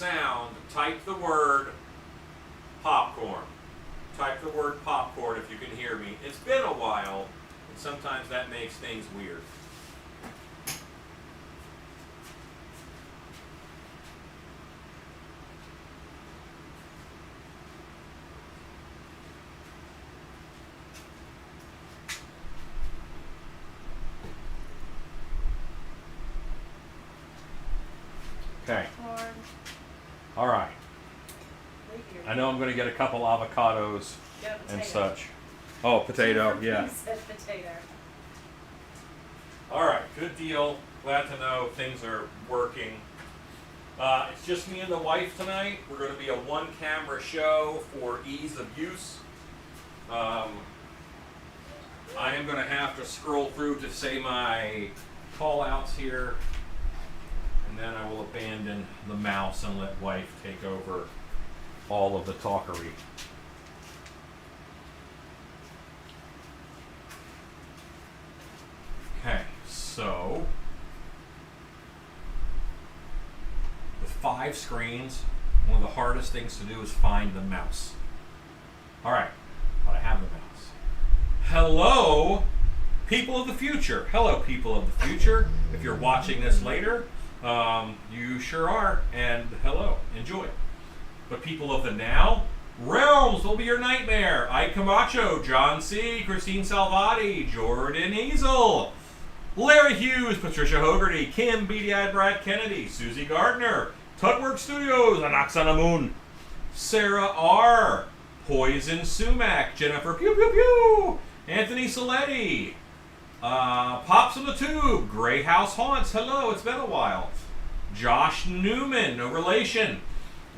sound, type the word popcorn. Type the word popcorn if you can hear me. It's been a while, and sometimes that makes things weird. Okay. All right. I know I'm going to get a couple avocados and such. Oh, potato, yeah. Said potato. All right, good deal. Glad to know things are working. It's just me and the wife tonight. We're going to be a one-camera show for ease of use. I am going to have to scroll through to say my call-outs here. And then I will abandon the mouse and let wife take over all of the talkery. Okay, so with 5 screens, one of the hardest things to do is find the mouse. All right, but I have the mouse. Hello, people of the future. Hello, people of the future. If you're watching this later, you sure are, and hello, enjoy. But people of the now, Realms will be your nightmare. Ike Camacho, John C., Christine Salvati, Jordan Easel, Larry Hughes, Patricia Hogarty, Kim Beady-Eyed Brad Kennedy, Susie Gardner, Tutwork Studios, Anaxanamoon, Sarah R., Poison Sumac, Jennifer Pew Pew Pew, Anthony Saletti, Pops on the Tube, Grey House Haunts, hello, it's been a while. Josh Newman, no relation.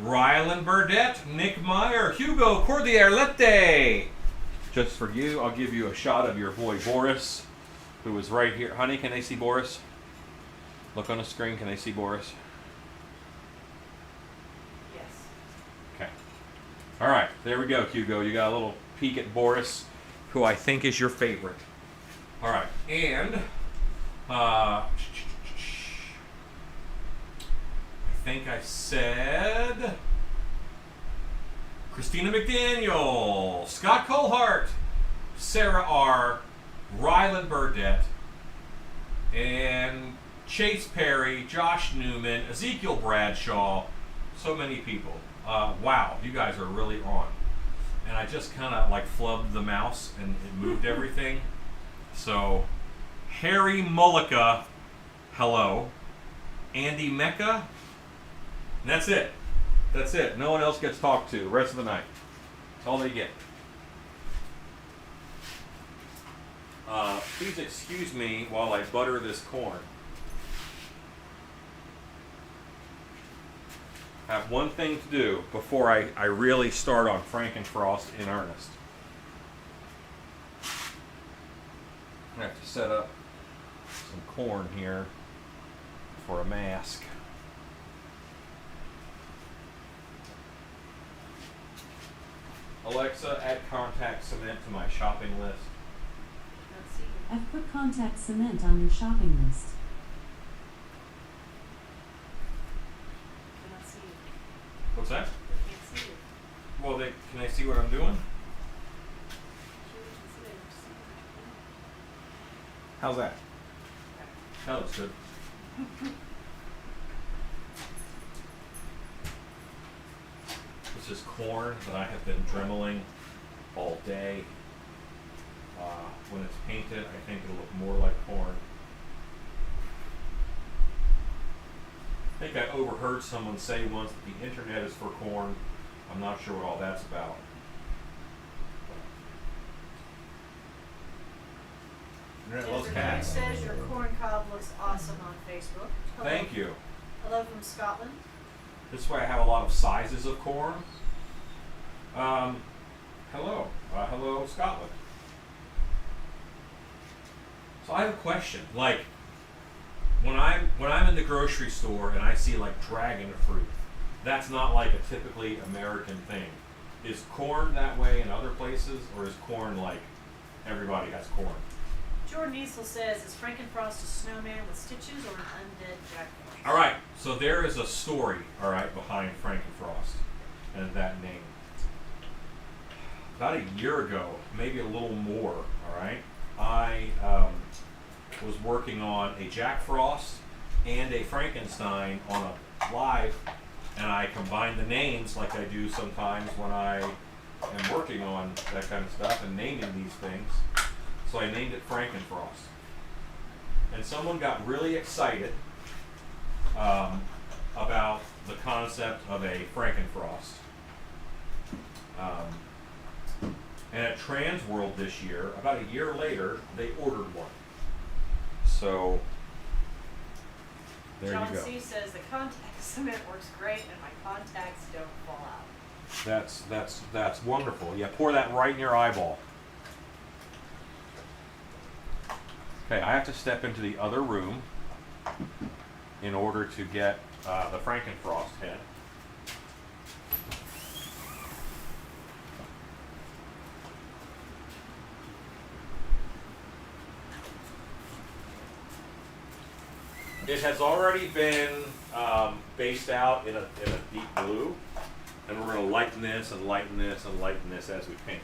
Rylan Burdette, Nick Meyer, Hugo Cordierlete. Just for you, I'll give you a shot of your boy Boris, who is right here. Honey, can they see Boris? Look on the screen, can they see Boris? Yes. Okay. All right, there we go, Hugo. You got a little peek at Boris, who I think is your favorite. All right, and I think I said Christina McDaniel, Scott Colhart, Sarah R., Rylan Burdette, and Chase Perry, Josh Newman, Ezekiel Bradshaw, so many people. Wow, you guys are really on. And I just kind of like flubbed the mouse and it moved everything. So, Harry Mullica, hello. Andy Mecca, and that's it. That's it. No one else gets talked to the rest of the night. That's all they get. Please excuse me while I butter this corn. I have one thing to do before I really start on Frankenfrost in earnest. I have to set up some corn here for a mask. Alexa, add contact cement to my shopping list. I've put contact cement on your shopping list. Cannot see you. What's that? They can't see you. Well, can they see what I'm doing? How's that? That looks good. This is corn that I have been dremeling all day. When it's painted, I think it'll look more like corn. I think I overheard someone say once that the internet is for corn. I'm not sure what all that's about. Internet loves Jennifer cats. says your corn cob looks awesome on Facebook. Hello. Thank you. Hello from Scotland. This way I have a lot of sizes of corn. Hello. Hello, Scotland. So I have a question. Like, when I'm in the grocery store and I see like dragon fruit, that's not like a typically American thing. Is corn that way in other places, or is corn like everybody has corn? Jordan Easel says, is Frankenfrost a snowman with stitches or an undead Jack Frost? All right, so there is a story, all right, behind Frankenfrost and that name. About a year ago, maybe a little more, all right, I was working on a Jack Frost and a Frankenstein on a live, and I combined the names like I do sometimes when I am working on that kind of stuff and naming these things. So I named it Frankenfrost. And someone got really excited about the concept of a Frankenfrost. And at Transworld this year, about a year later, they ordered one. So there John you go. C. says, the contact cement works great and my contacts don't fall out. That's wonderful. Yeah, pour that right in your eyeball. Okay, I have to step into the other room in order to get the Frankenfrost head. It has already been based out in a deep blue, and we're going to lighten this and lighten this and lighten this as we paint.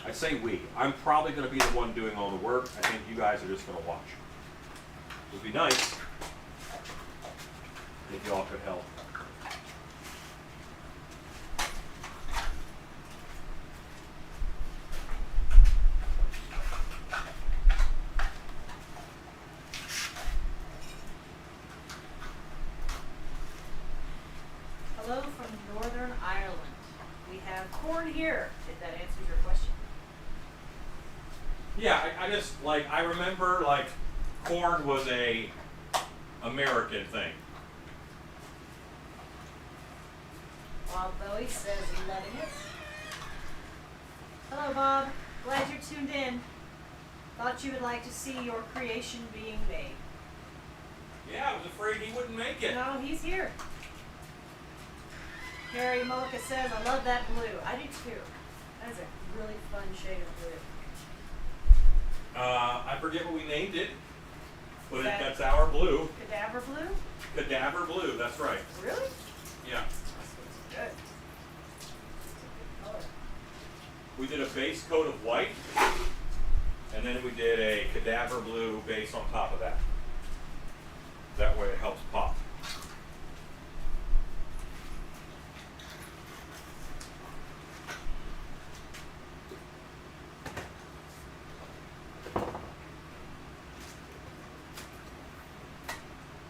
I say we. I'm probably going to be the one doing all the work. I think you guys are just going to watch. It would be nice if you all could help. Hello from Northern Ireland. We have corn here, if that answers your question. Yeah, I just, like, I remember, like, corn was a American thing. Bob Bowie says, loving it. Hello, Bob. Glad you're tuned in. Thought you would like to see your creation being made. Yeah, I was afraid he wouldn't make it. No, he's here. Harry Mullica says, I love that blue. I do too. That is a really fun shade of blue. I forget what we named it, but That's our blue. Cadaver blue? Cadaver blue, that's right. Really? Yeah. That's good. It's a good color. We did a base coat of white, and then we did a cadaver blue base on top of that. That way it helps pop.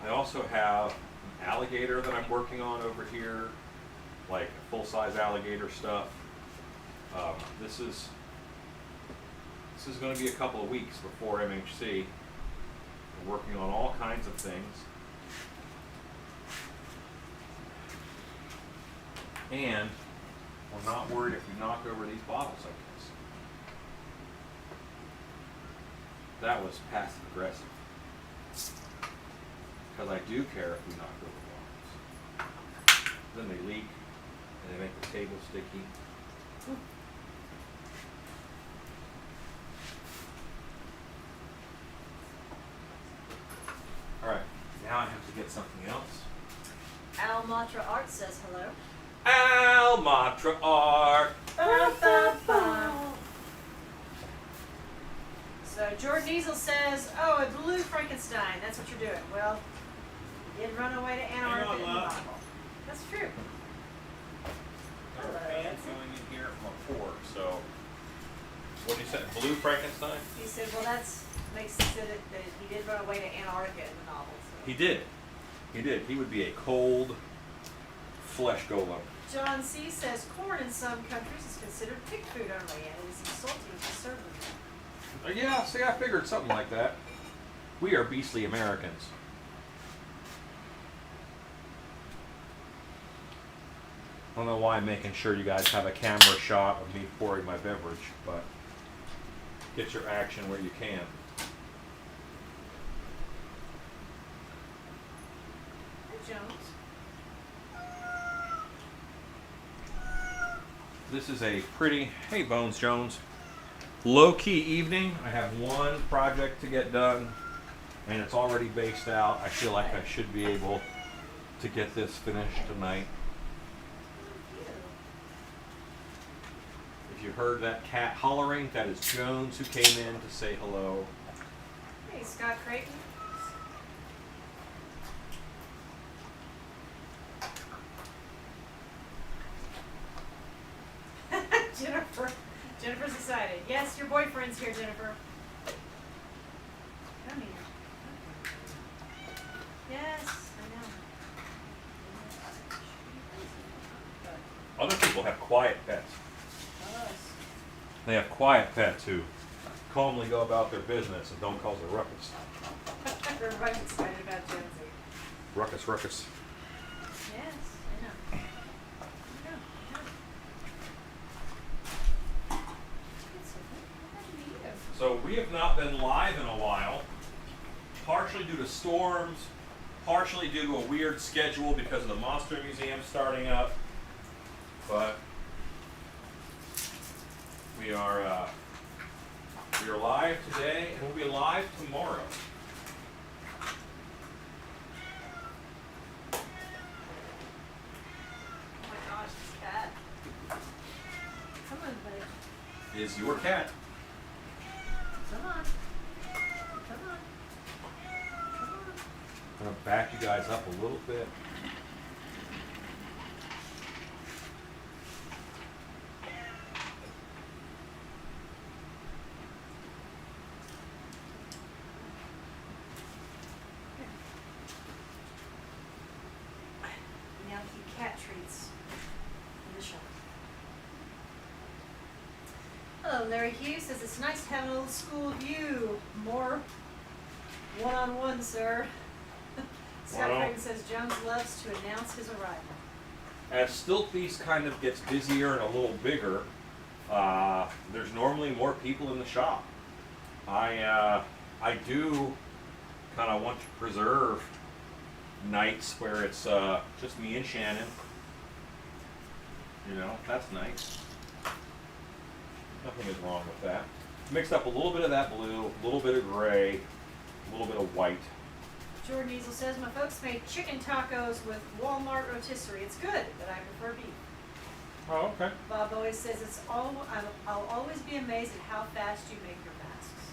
I also have an alligator that I'm working on over here, like full-size alligator stuff. This is going to be a couple of weeks before MHC. We're working on all kinds of things. And we're not worried if we knock over these bottles, I guess. That was passive aggressive. Because I do care if we knock over bottles. Then they leak and they make the table sticky. Alright, now I have to get something else. Al Matra Art says hello. Almatra art. So Jordan Easel says, oh, a blue Frankenstein. That's what you're doing. Well, you did run away to Antarctica in the Bible. That's true. There are fans going in here from a port, so. What did he say? Blue Frankenstein? He said, well, that's makes sense that he did run away to Antarctica in the novel. So. He did. He did. He would be a cold flesh golem. John C. says corn in some countries is considered pig food only, and it is insulting to serve them. Yeah, see, I figured something like that. We are beastly Americans. I don't know why I'm making sure you guys have a camera shot of me pouring my beverage, but get your action where you can. Hey, Jones. This is a pretty, hey Bones Jones, low-key evening. I have one project to get done, and it's already based out. I feel like I should be able to get this finished tonight. If you heard that cat hollering, that is Jones who came in to say hello. Hey, Scott Creighton. Jennifer's excited. Yes, your boyfriend's here, Jennifer. Come here. Yes, I know. Other people have quiet pets. Us. They have quiet pets who calmly go about their business and don't cause a ruckus. Everybody's excited about Jonesy. Ruckus, ruckus. Yes, I know. So we have not been live in a while, partially due to storms, partially due to a weird schedule because of the Monster Museum starting up. But we are live today, and we'll be live tomorrow. Oh my gosh, this cat. Come on, buddy. Is your cat? Come on. Come on. Come on. I'm going to back you guys up a little bit. Now keep cat treats in the shop. Hello, Larry Hughes says it's nice to have an old school view. More one-on-one, sir. Scott Well, Creighton says Jones loves to announce his arrival. as Stilt Beast kind of gets busier and a little bigger, there's normally more people in the shop. I do kind of want to preserve nights where it's just me and Shannon. You know, that's nice. Nothing is wrong with that. Mixed up a little bit of that blue, a little bit of gray, a little bit of white. Jordan Easel says my folks made chicken tacos with Walmart rotisserie. It's good, but I prefer beef. Oh, okay. Bob always says I'll always be amazed at how fast you make your masks.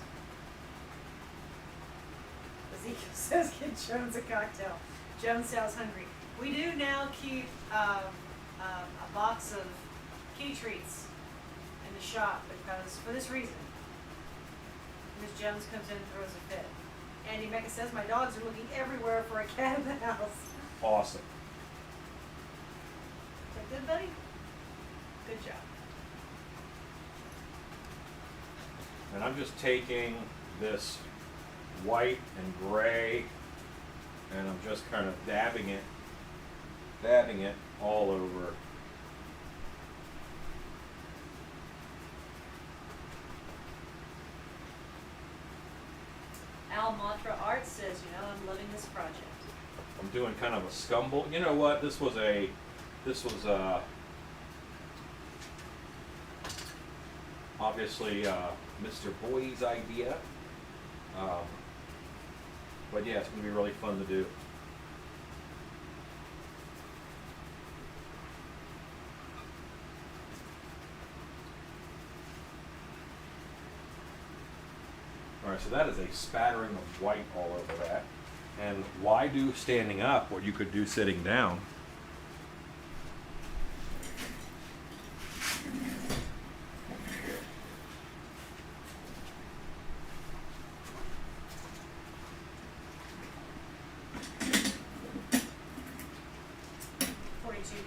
Ezekiel says get Jones a cocktail. Jones sounds hungry. We do now keep a box of kitty treats in the shop because for this reason. Ms. Jones comes in and throws a fit. Andy Mecca says my dogs are looking everywhere for a cat in the house. Awesome. Is that good, buddy? Good job. And I'm just taking this white and gray, and I'm just kind of dabbing it all over. Al Mantra Art says, I'm loving this project. I'm doing kind of a scumble. You know what? This was obviously Mr. Boyd's idea. But yeah, it's going to be really fun to do. All right, so that is a spattering of white all over that. And why do standing up what you could do sitting down?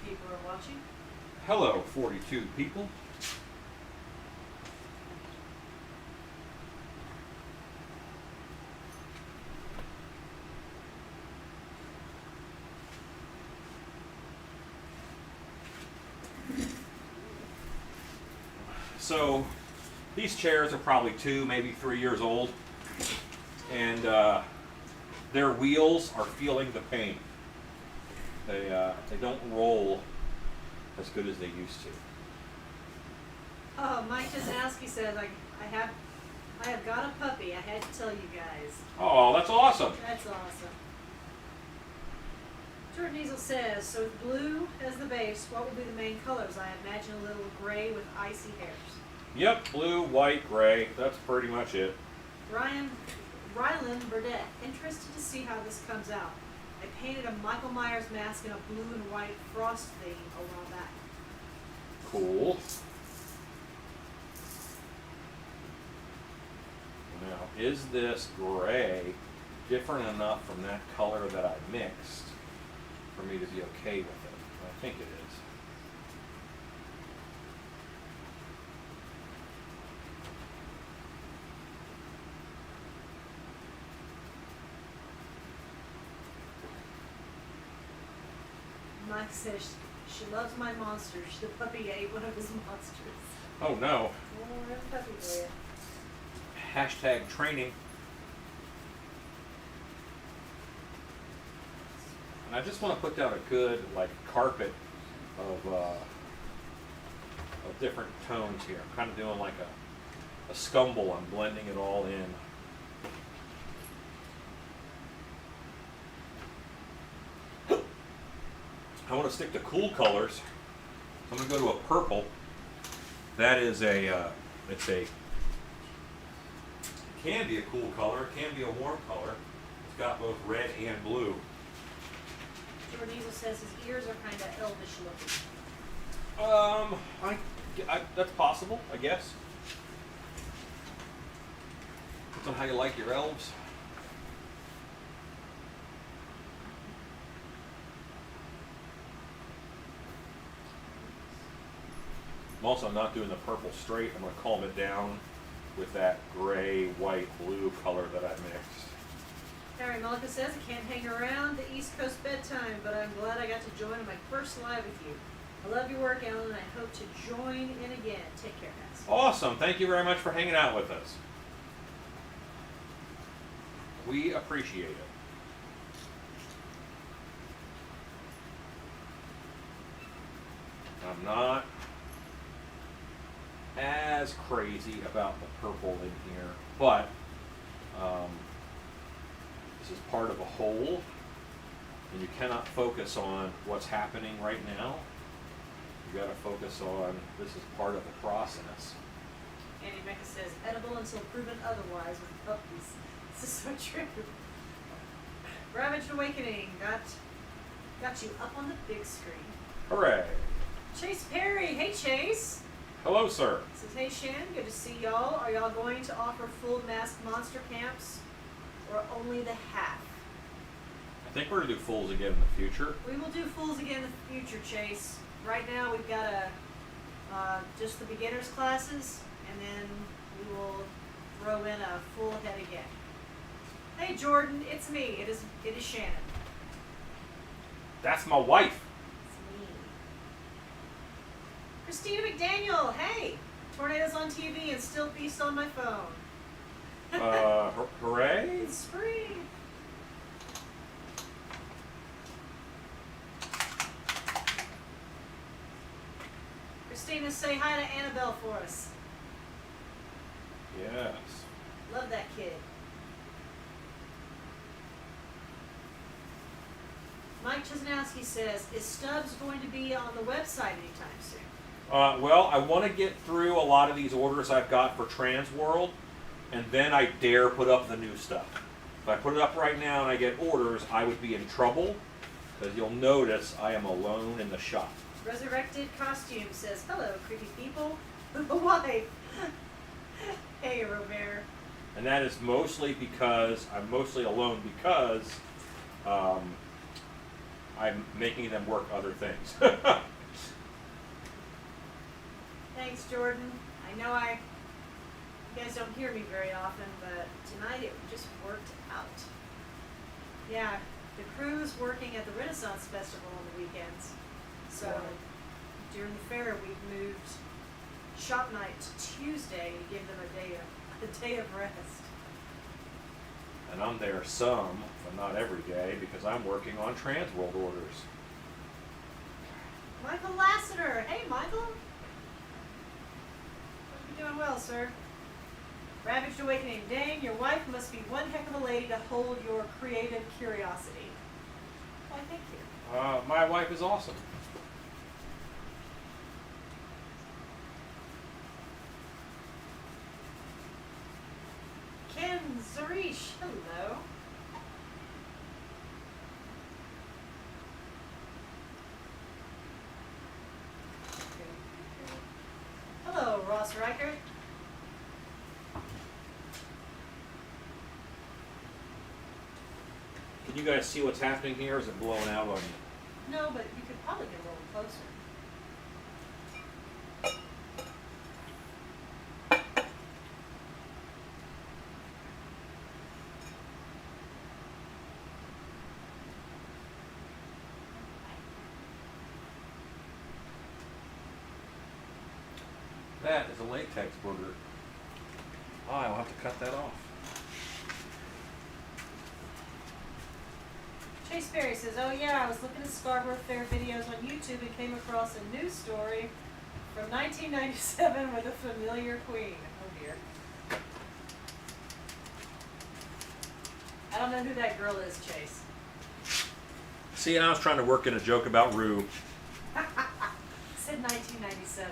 People are watching. Hello, 42 people. So these chairs are probably 2, maybe 3 years old, and their wheels are feeling the pain. They don't roll as good as they used to. Oh, Mike Jasnowski says, I have got a puppy. I had to tell you guys. Oh, that's awesome. That's awesome. Jordan Diesel says, so with blue as the base, what will be the main colors? I imagine a little gray with icy hairs. Yep, blue, white, gray. That's pretty much it. Ryland Burdett, interested to see how this comes out. I painted a Michael Myers mask in a blue and white frost theme a while back. Cool. Now, is this gray different enough from that color that I mixed for me to be okay with it? I think it is. Mike says she loves my monsters. The puppy ate one of his monsters. Oh no. Oh, that's a puppy for you. Hashtag training. And I just want to put down a good like carpet of different tones here. I'm kind of doing like a scumble. I'm blending it all in. I want to stick to cool colors. I'm going to go to a purple. That is can be a cool color, it can be a warm color. It's got both red and blue. Jordan Diesel says his ears are kind of elvish looking. That's possible, I guess. Depends on how you like your elves. I'm also not doing the purple straight. I'm going to calm it down with that gray, white, blue color that I mixed. Harry Malika says, I can't hang around the East Coast bedtime, but I'm glad I got to join on my first live with you. I love your work, Ellen, and I hope to join in again. Take care, guys. Awesome. Thank you very much for hanging out with us. We appreciate it. I'm not as crazy about the purple in here, but this is part of a whole, and you cannot focus on what's happening right now. You got to focus on this is part of the process. Andy Mecca says, edible until proven otherwise with puppies. This is so true. Ravaged Awakening got you up on the big screen. Hooray! Chase Perry, hey Chase. Hello, sir. Says, hey Shan, good to see y'all. Are y'all going to offer full mask monster camps or only the half? I think we're going to do Fools again in the future. We will do Fools again in the future, Chase. Right now we've got just the beginners classes, and then we will throw in a full head again. Hey Jordan, it's me. It is Shannon. That's my wife. It's me. Christina McDaniel, hey! Tornadoes on TV and still beast on my phone. Hooray! It's spring. Christina, say hi to Annabelle for us. Yes. Love that kid. Mike Chesnowski says, is Stubbs going to be on the website anytime soon? Well, I want to get through a lot of these orders I've got for Trans World, and then I dare put up the new stuff. If I put it up right now and I get orders, I would be in trouble, because you'll notice I am alone in the shop. Resurrected Costume says, hello, creepy people. Why? Hey, Robert. And that is mostly because, I'm mostly alone because I'm making them work other things. Thanks, Jordan. I know you guys don't hear me very often, but tonight it just worked out. Yeah, the crew's working at the Renaissance Festival on the weekends. So during the fair, we've moved shop night to Tuesday to give them a day of rest. And I'm there some, but not every day, because I'm working on Trans World orders. Michael Lassiter. Hey, Michael. sir. Ravaged Awakening. Dang, your wife must be one heck of a lady to hold your creative curiosity. Why, thank you. My wife is awesome. Ken Zarish, hello. Hello, Ross Reichert. Can you guys see what's happening here? Is it blowing out on you? No, but you could probably get a little closer. That is a latex booger. Oh, I'll have to cut that off. Chase Berry says, oh yeah, I was looking at Scarborough Fair videos on YouTube and came across a news story from 1997 with a familiar queen. Oh dear. I don't know who that girl is, Chase. See, I was trying to work in a joke about Rue. Said 1997.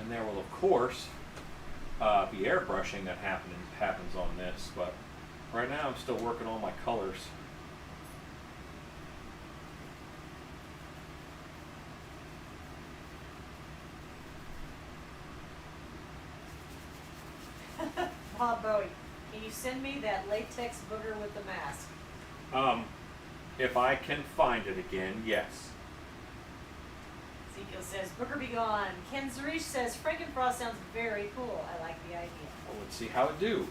And there will, of course, be airbrushing that happens on this, but right now I'm still working on my colors. Bob Bowie, can you send me that latex booger with the mask? If I can find it again, yes. Ezekiel says, Booker be gone. Ken Zarish says, Frankenfrost sounds very cool. I like the idea. Well, let's see how it do.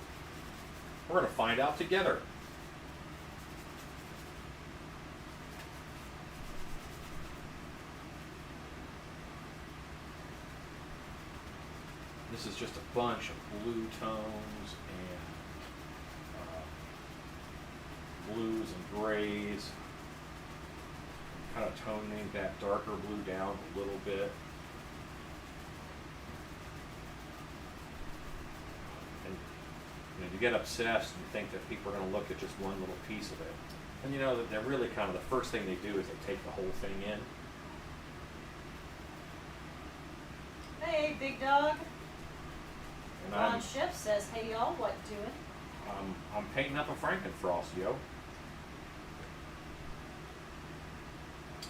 We're going to find out together. This is just a bunch of blue tones and blues and grays. Kind of toning that darker blue down a little bit. And you know, you get obsessed and you think that people are going to look at just one little piece of it. And you know that they're really kind of the first thing they do is they take the whole thing in. Hey, big dog. And Ron Schiff says, hey y'all, what doing? I'm painting up a Frankenfrost, yo.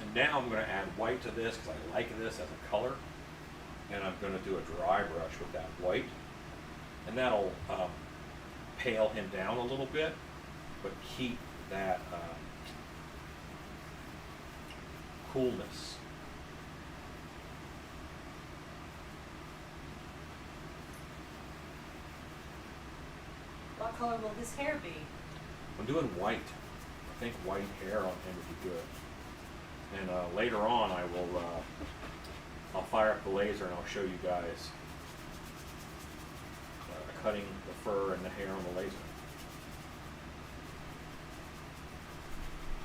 And now I'm going to add white to this because I like this as a color. And I'm going to do a dry brush with that white. And that'll pale him down a little bit, but keep that coolness. What color will his hair be? I'm doing white. I think white hair on him would be good. And later on, I'll fire up the laser and I'll show you guys cutting the fur and the hair on the laser.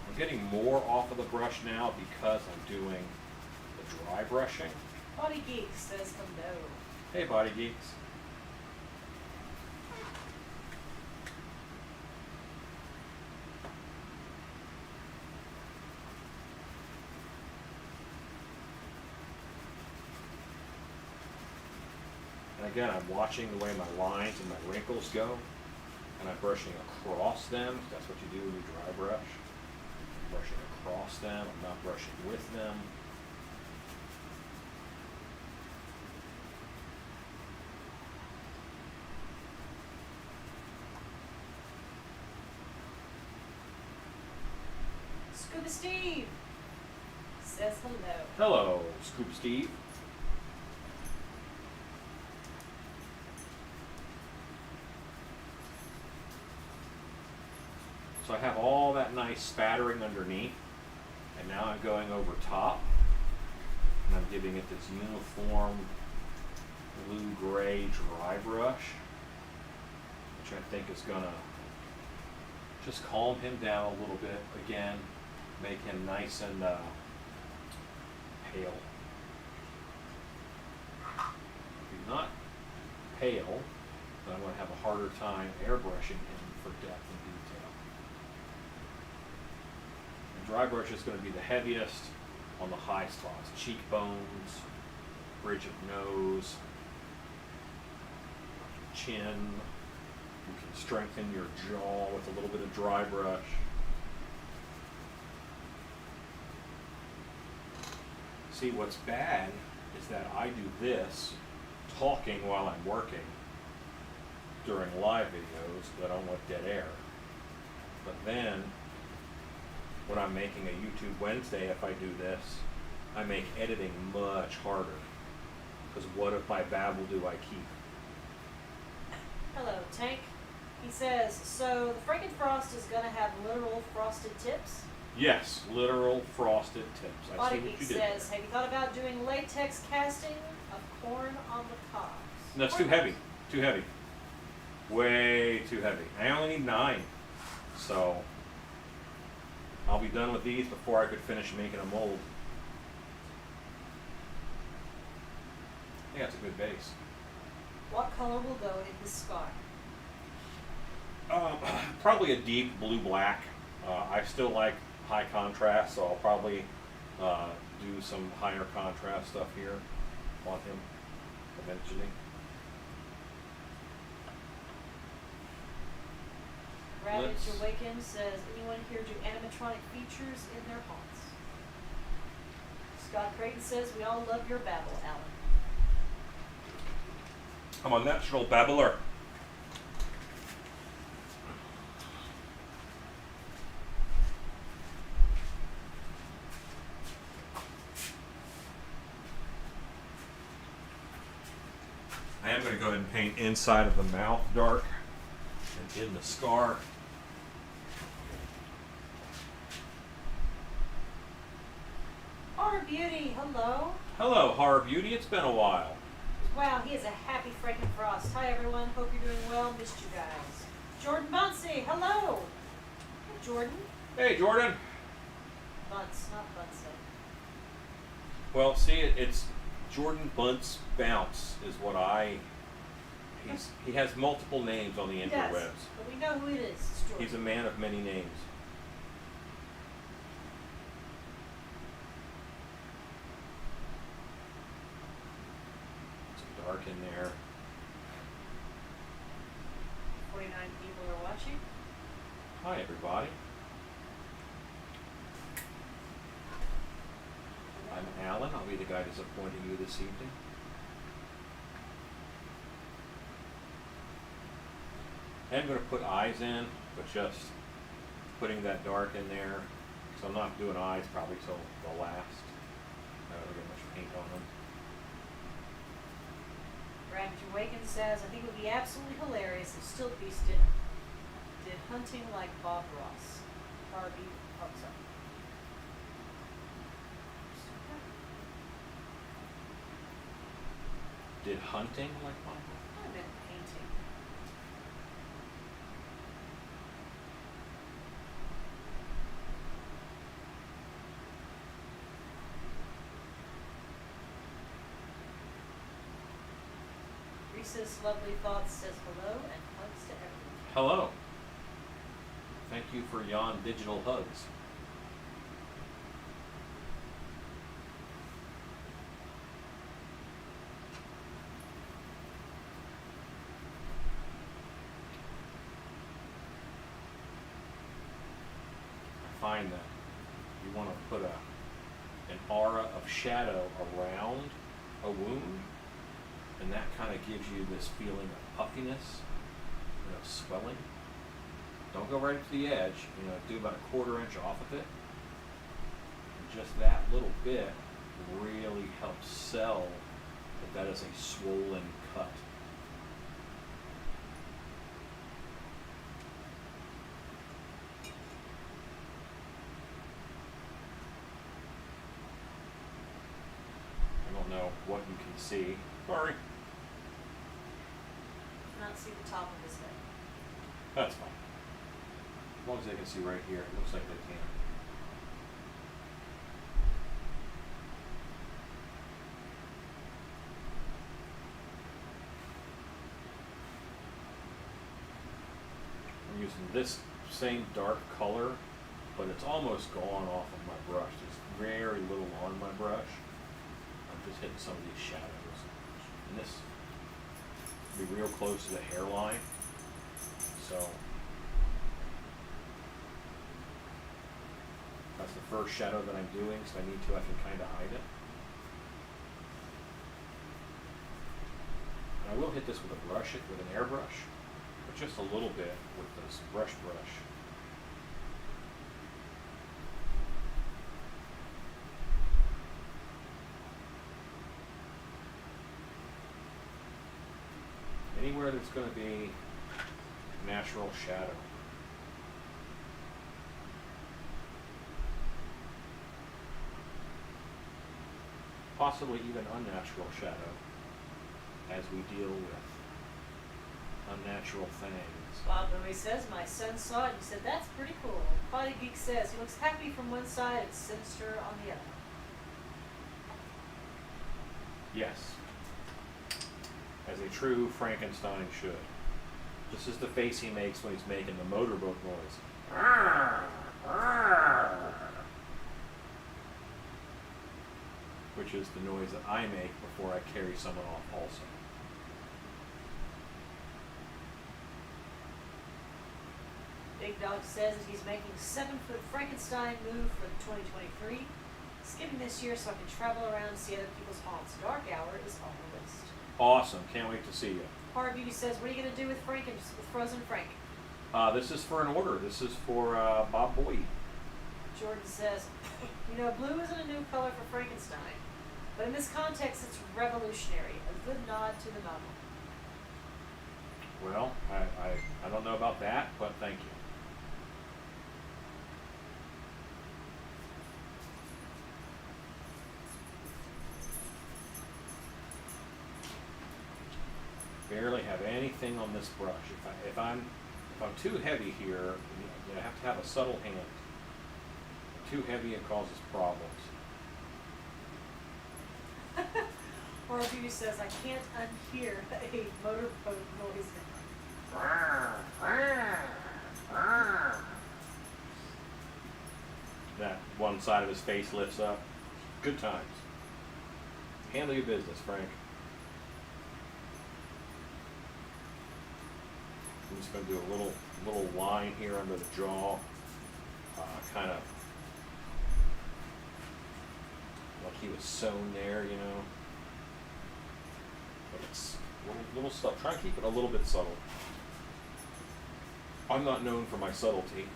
I'm getting more off of the brush now because I'm doing the dry brushing. Body Geek says hello. Hey, Body Geeks. And again, I'm watching the way my lines and my wrinkles go, and I'm brushing across them. That's what you do when you dry brush. I'm brushing across them, I'm not brushing with them. Scuba Steve says hello. Hello, Scoop Steve. So I have all that nice spattering underneath, and now I'm going over top, and I'm giving it this uniform blue-gray dry brush, which I think is gonna just calm him down a little bit. Again, make him nice and pale. If he's not pale, then I'm going to have a harder time airbrushing him for depth and detail. The dry brush is going to be the heaviest on the high spots, cheekbones, bridge of nose, chin. You can strengthen your jaw with a little bit of dry brush. See, what's bad is that I do this talking while I'm working during live videos, but I don't want dead air. But then, when I'm making a YouTube Wednesday, if I do this, I make editing much harder. Because what if my babble do I keep? Hello, Tank. He says, so the Frankenfrost is going to have literal frosted tips? Yes, literal frosted tips. I see Body what Geek you did says, there. have you thought about doing latex casting of corn on the cobs? No, it's too heavy. Too heavy. Way too heavy. I only need 9. So, I'll be done with these before I could finish making a mold. I think that's a good base. What color will go in the scar? Probably a deep blue-black. I still like high contrast, so I'll probably do some higher contrast stuff here on him eventually. Ravage Let's- Awakened says, anyone here do animatronic features in their haunts? Scott Creighton says, we all love your babble, Alan. I'm a natural babbler. I am going to go ahead and paint inside of the mouth dark and in the scar. Horror Beauty, hello. Hello, Horror Beauty. It's been a while. Wow, he is a happy Frankenfrost. Hi everyone, hope you're doing well. Missed you guys. Jordan Bunsey, hello. Hey, Jordan. Hey, Jordan. Bunce, not Bunsey. Well, see, it's Jordan Bunce Bounce is what he has multiple names on the He does, interwebs. but we know who it is. It's Jordan. He's a man of many names. Some dark in there. 49 people are watching. Hi, everybody. I'm Alan. I'll be the guy disappointing you this evening. I'm going to put eyes in, but just putting that dark in there. So I'm not doing eyes probably till the last. I don't get much paint on them. Ravage Awakened says, I think it would be absolutely hilarious if Stiltbeast did hunting like Bob Ross. Barbie, oh, sorry. Did hunting like mine? I meant painting. Reese's Lovely Thoughts says hello and hugs to everyone. Hello. Thank you for yon digital hugs. I find that you want to put an aura of shadow around a wound, and that kind of gives you this feeling of puffiness and of swelling. Don't go right to the edge, do about a 1/4 inch off of it. And just that little bit really helps sell that that is a swollen cut. know what you can see. Sorry. Not see the top of his head. That's fine. As long as they can see right here, it looks like they can. I'm using this same dark color, but it's almost gone off of my brush. There's very little on my brush. I'm just hitting some of these shadows. And this will be real close to the hairline. So that's the first shadow that I'm doing, so I need to, I can kind of hide it. And I will hit this with a brush, with an airbrush, but just a little bit with this brush. Anywhere there's going to be natural shadow. Possibly even unnatural shadow as we deal with unnatural things. Bob Louie says, my son saw it and said, that's pretty cool. Potty Geek says, he looks happy from one side and sinister on the other. Yes. As a true Frankenstein should. This is the face he makes when he's making the motorboat noise. Which is the noise that I make before I carry someone off also. Big Dog says that he's making 7-foot Frankenstein move for 2023. Skipping this year so I can travel around and see other people's haunts. Dark Hour is on the list. Awesome. Can't wait to see you. Horror Beauty says, what are you going to do with with Frozen Frank? This is for an order. This is for Bob Boyd. Jordan says, you know, blue isn't a new color for Frankenstein, but in this context it's revolutionary, a good nod to the novel. Well, I don't know about that, but thank you. Barely have anything on this brush. If I'm too heavy here, I have to have a subtle hand. Too heavy, it causes problems. Horror Beauty says, I can't unhear a motorboat noise. That one side of his face lifts up. Good times. Handle your business, Frank. I'm just going to do a little line here under the jaw, kind of like he was sewn there, you know. But it's little stuff. Try and keep it a little bit subtle. I'm not known for my subtlety.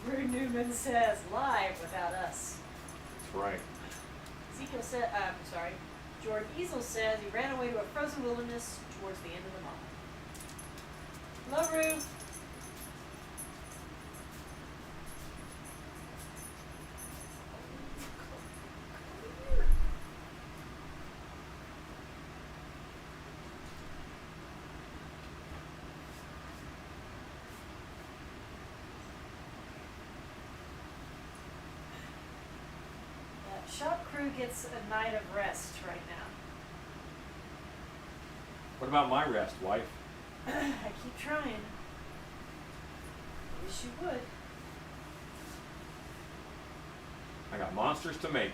Rude Newman says, live without us. That's right. Ezekiel said, Jordan Easel says he ran away to a frozen wilderness towards the end of the month. Hello, Rue. Shop crew gets a night of rest right now. What about my rest, wife? I keep trying. I wish you would. I got monsters to make.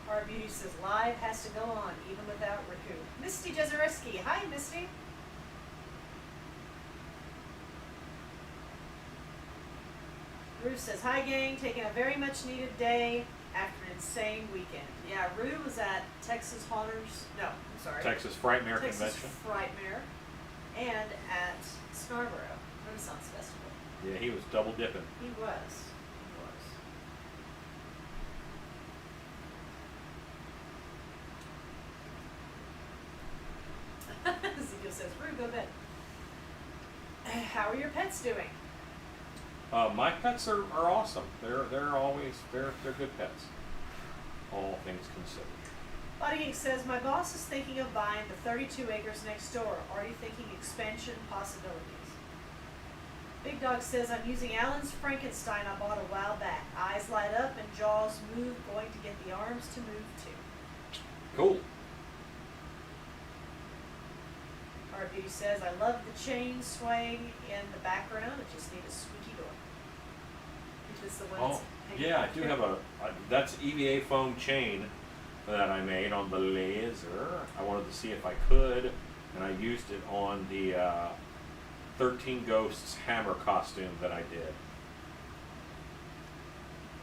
Our Beauty says live has to go on, even without Riku. Misty Jezereski. Hi, Misty. Rue says, hi gang, taking a very much needed day after an insane weekend. Yeah, Rue was at Texas Haunters, no, I'm sorry. Texas Frightmare Texas Convention. Frightmare, and at Scarborough Renaissance Festival. Yeah, he was double dipping. He was. Ezekiel says, Rue, go to bed. How are your pets doing? My pets are awesome. They're always they're good pets. All things considered. Body Geek says, my boss is thinking of buying the 32 acres next door. Already thinking expansion possibilities. Big Dog says, I'm using Alan's Frankenstein I bought a while back. Eyes light up and jaws move, going to get the arms to move too. Cool. Art Beauty says, I love the chain swaying in the background. I just need a squeaky door. Is the one Oh, that's hanging yeah, I back do there. have that's EVA foam chain that I made on the laser. I wanted to see if I could, and I used it on the 13 Ghosts hammer costume that I did.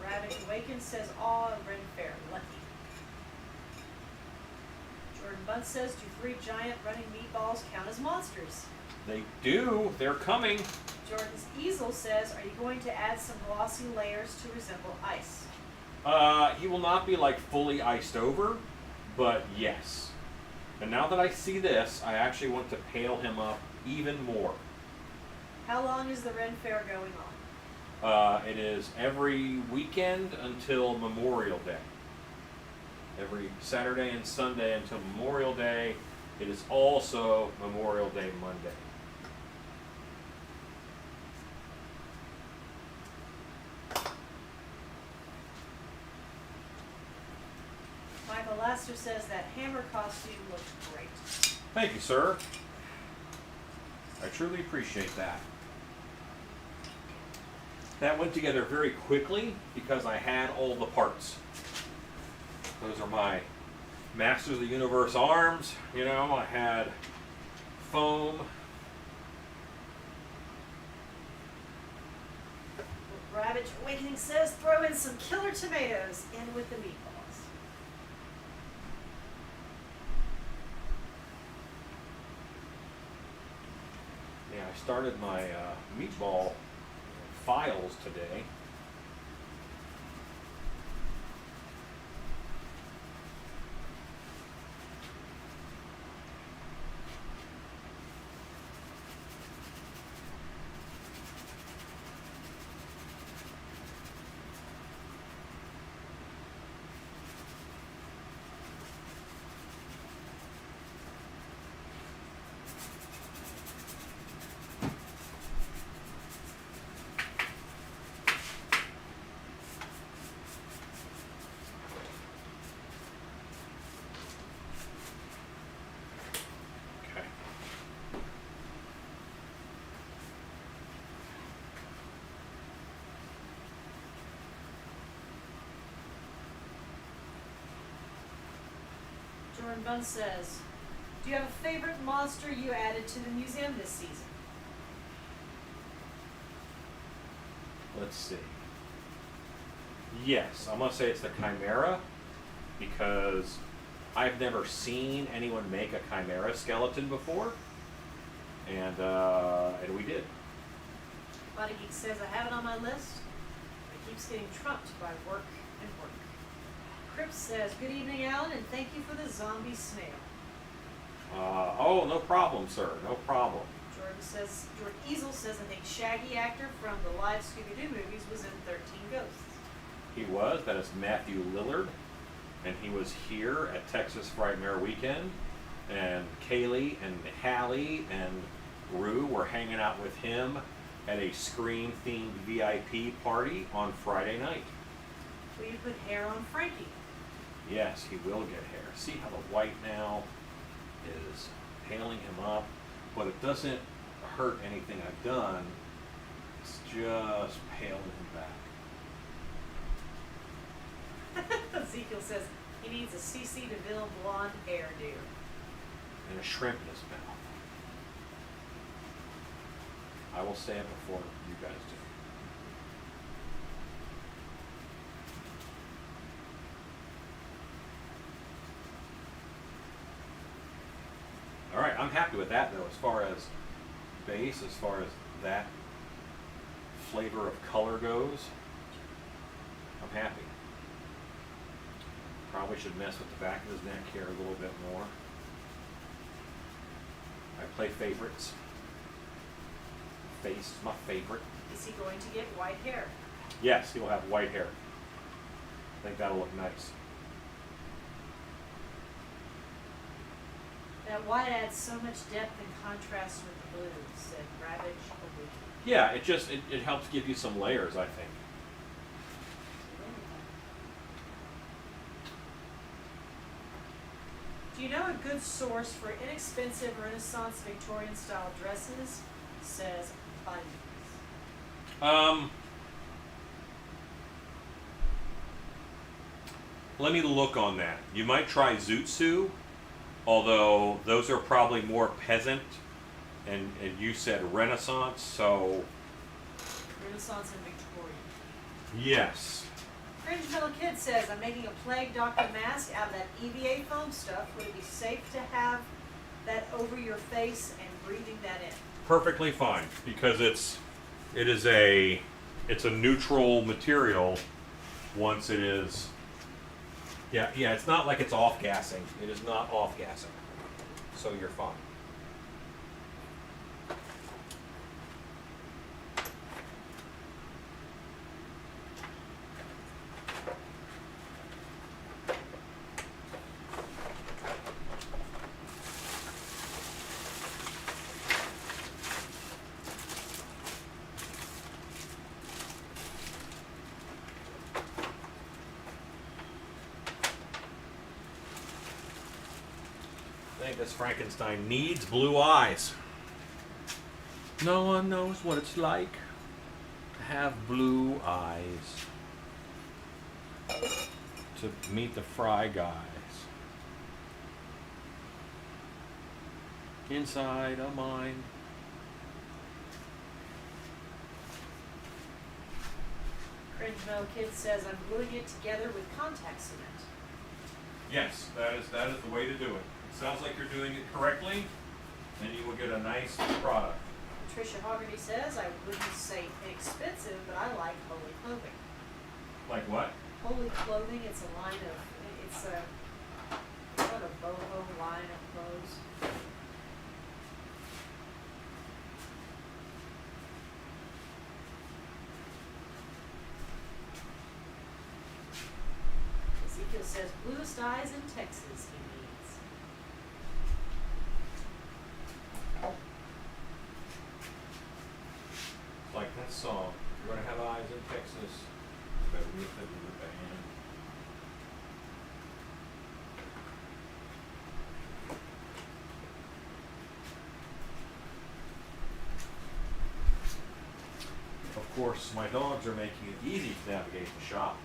Rabbit Awakens says, aw, Ren Fair, lucky. Jordan Bunt says, do 3 giant running meatballs count as monsters? They do. They're coming. Jordan's Easel says, are you going to add some glossy layers to resemble ice? He will not be like fully iced over, but yes. And now that I see this, I actually want to pale him up even more. How long is the Ren Fair going on? It is every weekend until Memorial Day. Every Saturday and Sunday until Memorial Day. It is also Memorial Day Monday. Michael Laster says that hammer costume looks great. Thank you, sir. I truly appreciate that. That went together very quickly because I had all the parts. Those are my Masters of the Universe arms. You know, I had foam. Rabbit Awakening says, throw in some killer tomatoes in with the meatballs. Yeah, I started my meatball files today. Okay. Jordan Bunn says, do you have a favorite monster you added to the museum this season? Let's see. Yes, I'm going to say it's the Chimera because I've never seen anyone make a Chimera skeleton before, and we did. Body Geek says, I have it on my list. It keeps getting trumped by work and work. Cripps says, good evening, Alan, and thank you for the zombie snail. Oh, no problem, sir. No problem. Jordan Easel says, I think Shaggy actor from the live Scooby-Doo movies was in 13 Ghosts. He was. That is Matthew Lillard, and he was here at Texas Frightmare Weekend. And Kaylee and Hallie and Rue were hanging out with him at a Scream-themed VIP party on Friday night. Will you put hair on Frankie? Yes, he will get hair. See how the white now is paling him up, but it doesn't hurt anything I've done. It's just paling him back. Ezekiel says he needs a CC DeVille blonde hairdo. And a shrimp in his mouth. I will say it before you guys I'm happy with that though. As far as base, as far as that flavor of color goes, I'm happy. Probably should mess with the back of his neck here a little bit more. I play favorites. Face is my favorite. Is he going to get white hair? Yes, he will have white hair. I think that'll look nice. That white adds so much depth and contrast with the blue, said Ravage Oblique. Yeah, it helps give you some layers, I think. Do you know a good source for inexpensive Renaissance Victorian style dresses? Says Bunnies. Let me look on that. You might try Zoot Suit, although those are probably more peasant, and you said Renaissance, so Renaissance and Victorian. yes. Cringe Metal Kid says, I'm making a Plague Doctor mask out of that EVA foam stuff. Would it be safe to have that over your face and breathing that in? Perfectly fine, because it's a neutral material once it is. Yeah, it's not like it's off gassing. It is not off gassing, so you're fine. I think this Frankenstein needs blue eyes. No one knows what it's like to have blue eyes. To meet the Fry Guys. Inside a mind. Cringe Metal Kid says, I'm gluing it together with contact cement. Yes, that is the way to do it. It sounds like you're doing it correctly, and you will get a nice product. Patricia Hoggerty says, I wouldn't say inexpensive, but I like Holy Clothing. Like what? Holy Clothing, it's a line of, it's a, what a boho line of clothes. Ezekiel says, bluest eyes in Texas he needs. Like that song. You're gonna have eyes in Texas. You better be fit with the band. Of course, my dogs are making it easy to navigate the shop.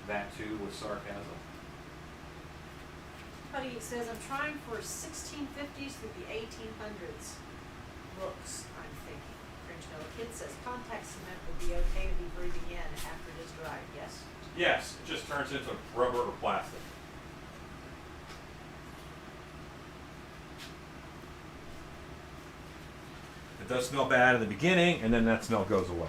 That too with sarcasm. Buddy says, I'm trying for 1650s through the 1800s looks, I'm thinking. Cringe Metal Kid says, contact cement would be okay to be breathing in after it is dried, yes? Yes, it just turns into rubber or plastic. It does smell bad in the beginning, and then that smell goes away.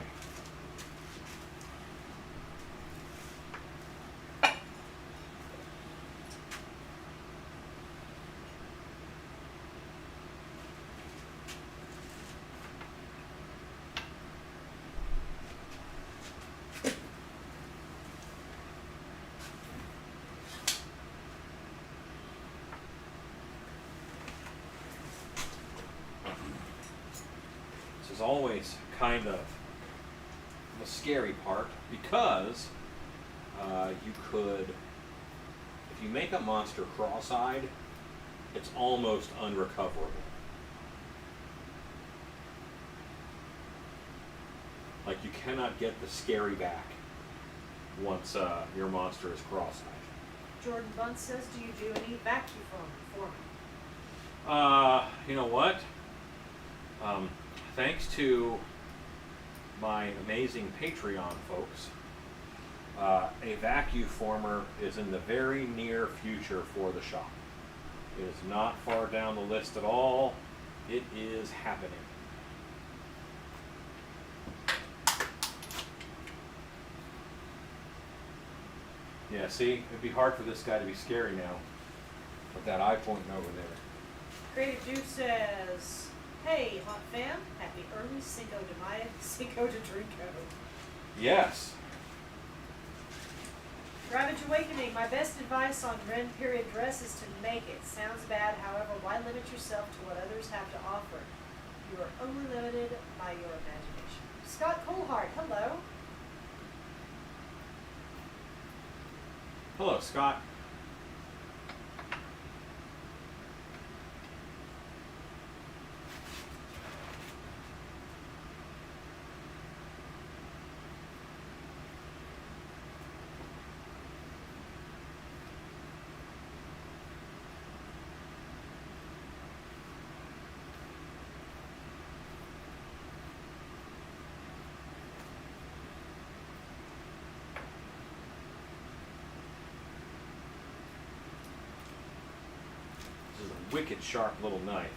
Is always kind of the scary part because you could, if you make a monster cross-eyed, it's almost unrecoverable. Like you cannot get the scary back once your monster is cross-eyed. Jordan Bunt says, do you do any vacuum forming? You know what? Thanks to my amazing Patreon folks, a vacuum former is in the very near future for the shop. It is not far down the list at all. It is happening. Yeah, see, it'd be hard for this guy to be scary now with that eye pointing over there. Creative Dude says, hey, hot fam, happy early Cinco de Mayo, Cinco de Drinko. Yes. Ravage Awakening, my best advice on Ren period dress is to make it. Sounds bad, however, why limit yourself to what others have to offer? You are only limited by your imagination. Scott Colehart, hello. Hello, Scott. This is a wicked sharp little knife,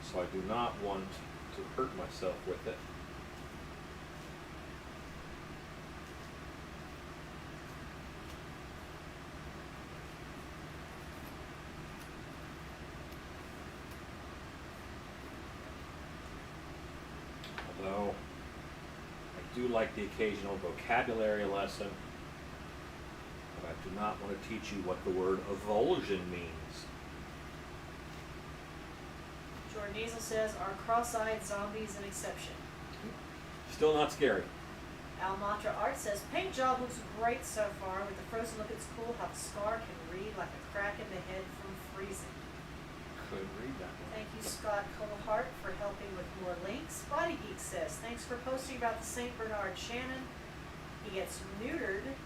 so I do not want to hurt myself with it. Although I do like the occasional vocabulary lesson, but I do not want to teach you what the word avulsion means. Jordan Diesel says, are cross-eyed zombies an exception? Still not scary. Al Matra Art says, paint job looks great so far. With the frozen look, it's cool how the scar can read like a crack in the head from freezing. Could read that one. Thank you, Scott Colehart, for helping with more links. Body Geek says, thanks for posting about the St. Bernard Shannon. He gets neutered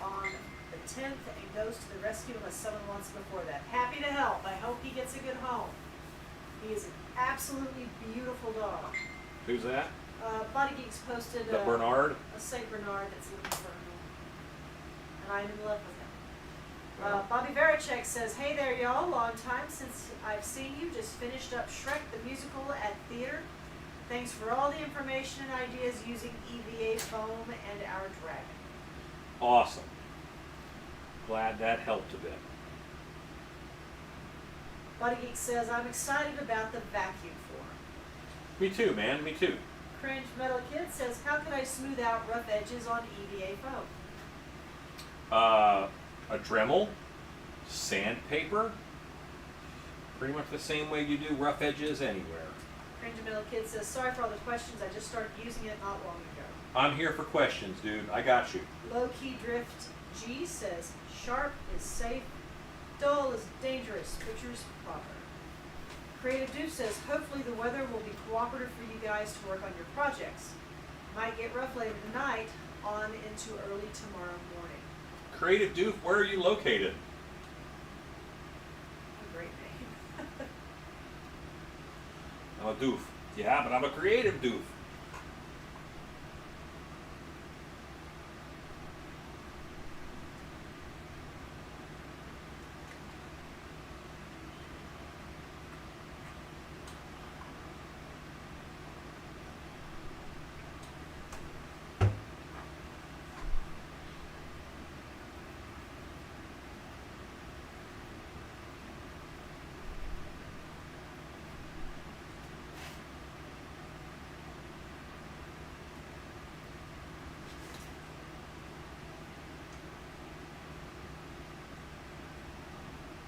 on the 10th and goes to the rescue unless someone wants before that. Happy to help. I hope he gets a good home. He is an absolutely beautiful dog. Who's that? Body Geeks posted The Bernard? a St. Bernard that's looking for a home. And I'm in love with him. Well. Bobby Varacek says, hey there y'all, long time since I've seen you. Just finished up Shrek the Musical at theater. Thanks for all the information and ideas using EVA foam and our dragon. Awesome. Glad that helped a bit. Body Geek says, I'm excited about the vacuum form. Me too, man. Me too. Cringe Metal Kid says, how can I smooth out rough edges on EVA foam? A Dremel, sandpaper, pretty much the same way you do rough edges anywhere. Cringe Metal Kid says, sorry for all the questions, I just started using it not long ago. I'm here for questions, dude. I got you. Low Key Drift G says, sharp is safe, dull is dangerous, pictures proper. Creative Dude says, hopefully the weather will be cooperative for you guys to work on your projects. Might get rough later tonight, on into early tomorrow morning. Creative Doof, where are you located? A great name. I'm a doof. Yeah, but I'm a creative doof.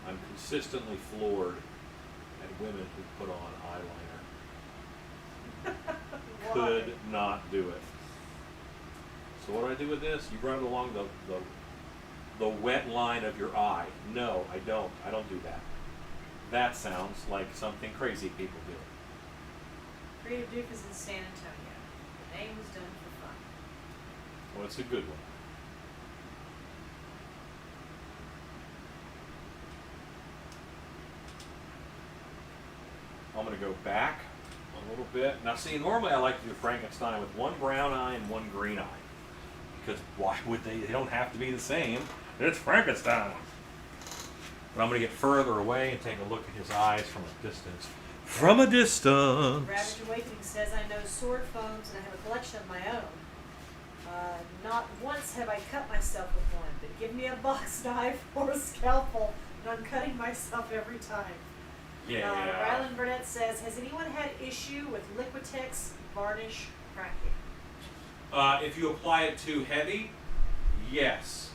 I'm consistently floored at women who put on eyeliner. Why? Could not do it. So what do I do with this? You run it along the wet line of your eye. No, I don't. I don't do that. That sounds like something crazy people do. Creative Duke is in San Antonio. The name was done for fun. Well, it's a good one. I'm going to go back a little bit. Now see, normally I like to do Frankenstein with one brown eye and one green eye. Because why would they? They don't have to be the same. It's Frankenstein. But I'm going to get further away and take a look at his eyes from a distance. From a distance. Ravage Awakening says, I know sword foams and I have a collection of my own. Not once have I cut myself with one, but give me a box knife or a scalpel, and I'm cutting myself every time. Yeah. Ryland Burnett says, has anyone had issue with Liquitex varnish cracking? If you apply it too heavy, yes.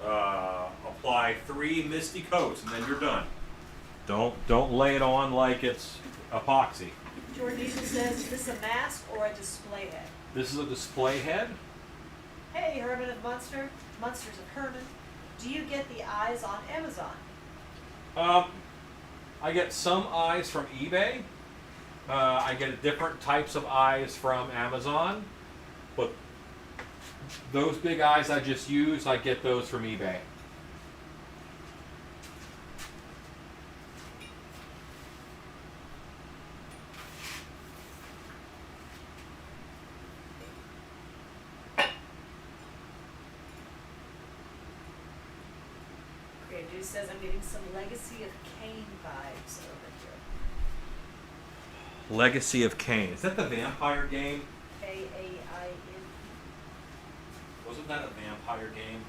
Apply 3 misty coats and then you're done. Don't lay it on like it's epoxy. Jordanisha says, is this a mask or a display head? This is a display head. Hey, Herman of Monsters of Herman. Do you get the eyes on Amazon? I get some eyes from eBay. I get different types of eyes from Amazon. But those big eyes I just used, I get those from eBay. Creative Juice says, I'm getting some Legacy of Kain vibes over here. Legacy of Kain. Is that the vampire game? Kain. Wasn't that a vampire game?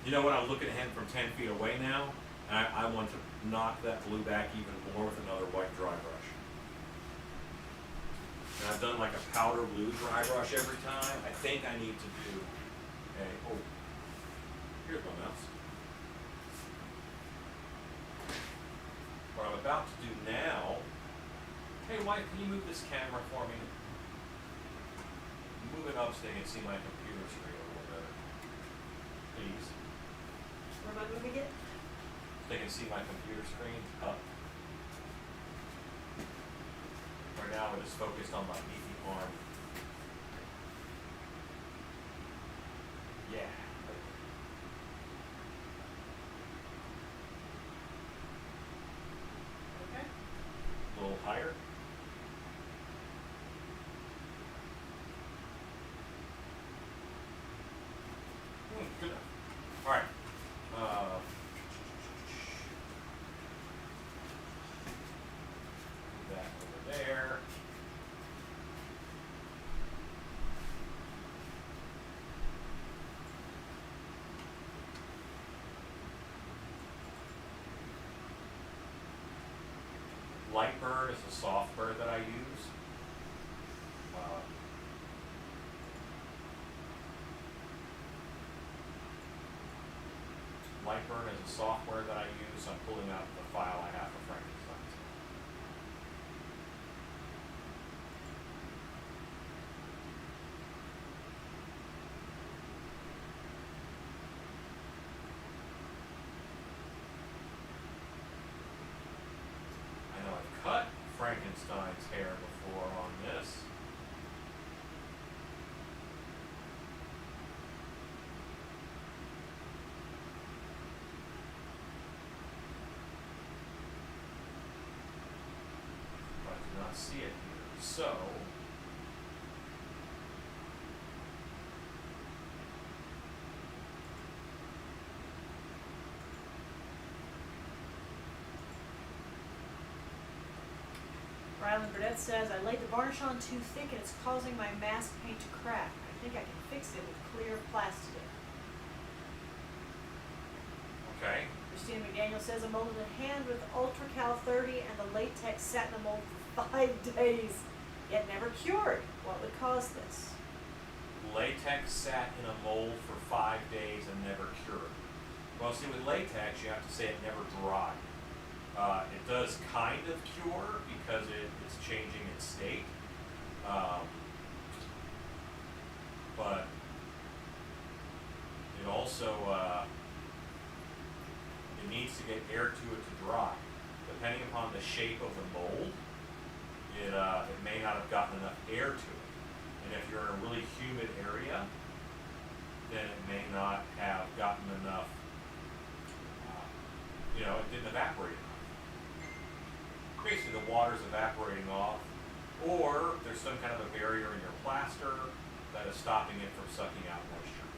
You know what? I'm looking at him from 10 feet away now, and I want to knock that blue back even more with another white dry brush. And I've done like a powder blue dry brush every time. I think I need to do a, oh, here's my mouse. What I'm about to do now, hey wife, can you move this camera for me? Move it up so they can see my computer screen a little better. Please. Where am I moving it? They can see my computer screen up. Right now it is focused on my beefy arm. Yeah. Okay. A little higher. Good enough. All right. That over there. Light burn is a soft burn that I use. Lightburn is a software that I use. I'm pulling out the file I have for Frankenstein. I know I've cut Frankenstein's hair before on this. See it here. So Ryland Burnett says, I laid the varnish on too thick and it's causing my mask paint to crack. I think I can fix it with clear plastic. okay. Christina McDaniel says, I molded a hand with Ultra Cal 30 and the latex sat in the mold for 5 days, yet never cured. What would cause this? Latex sat in a mold for 5 days and never cured. Well, see, with latex, you have to say it never dried. It does kind of cure because it's changing its state. But it also it needs to get air to it to dry. Depending upon the shape of the mold, it may not have gotten enough air to it. And if you're in a really humid area, then it may not have gotten enough, it didn't evaporate enough. Basically the water's evaporating off, or there's some kind of a barrier in your plaster that is stopping it from sucking out moisture.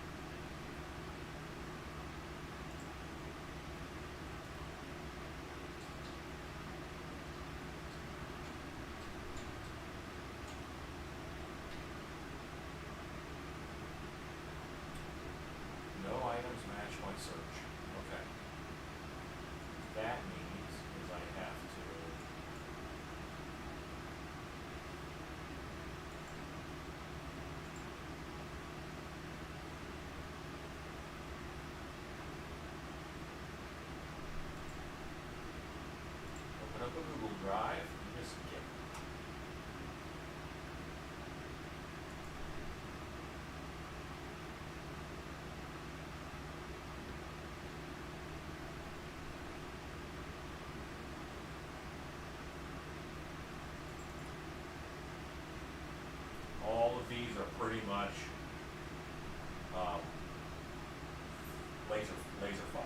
search. Okay. That means is I have to open up a Google Drive and just get all of these are pretty much um, laser files.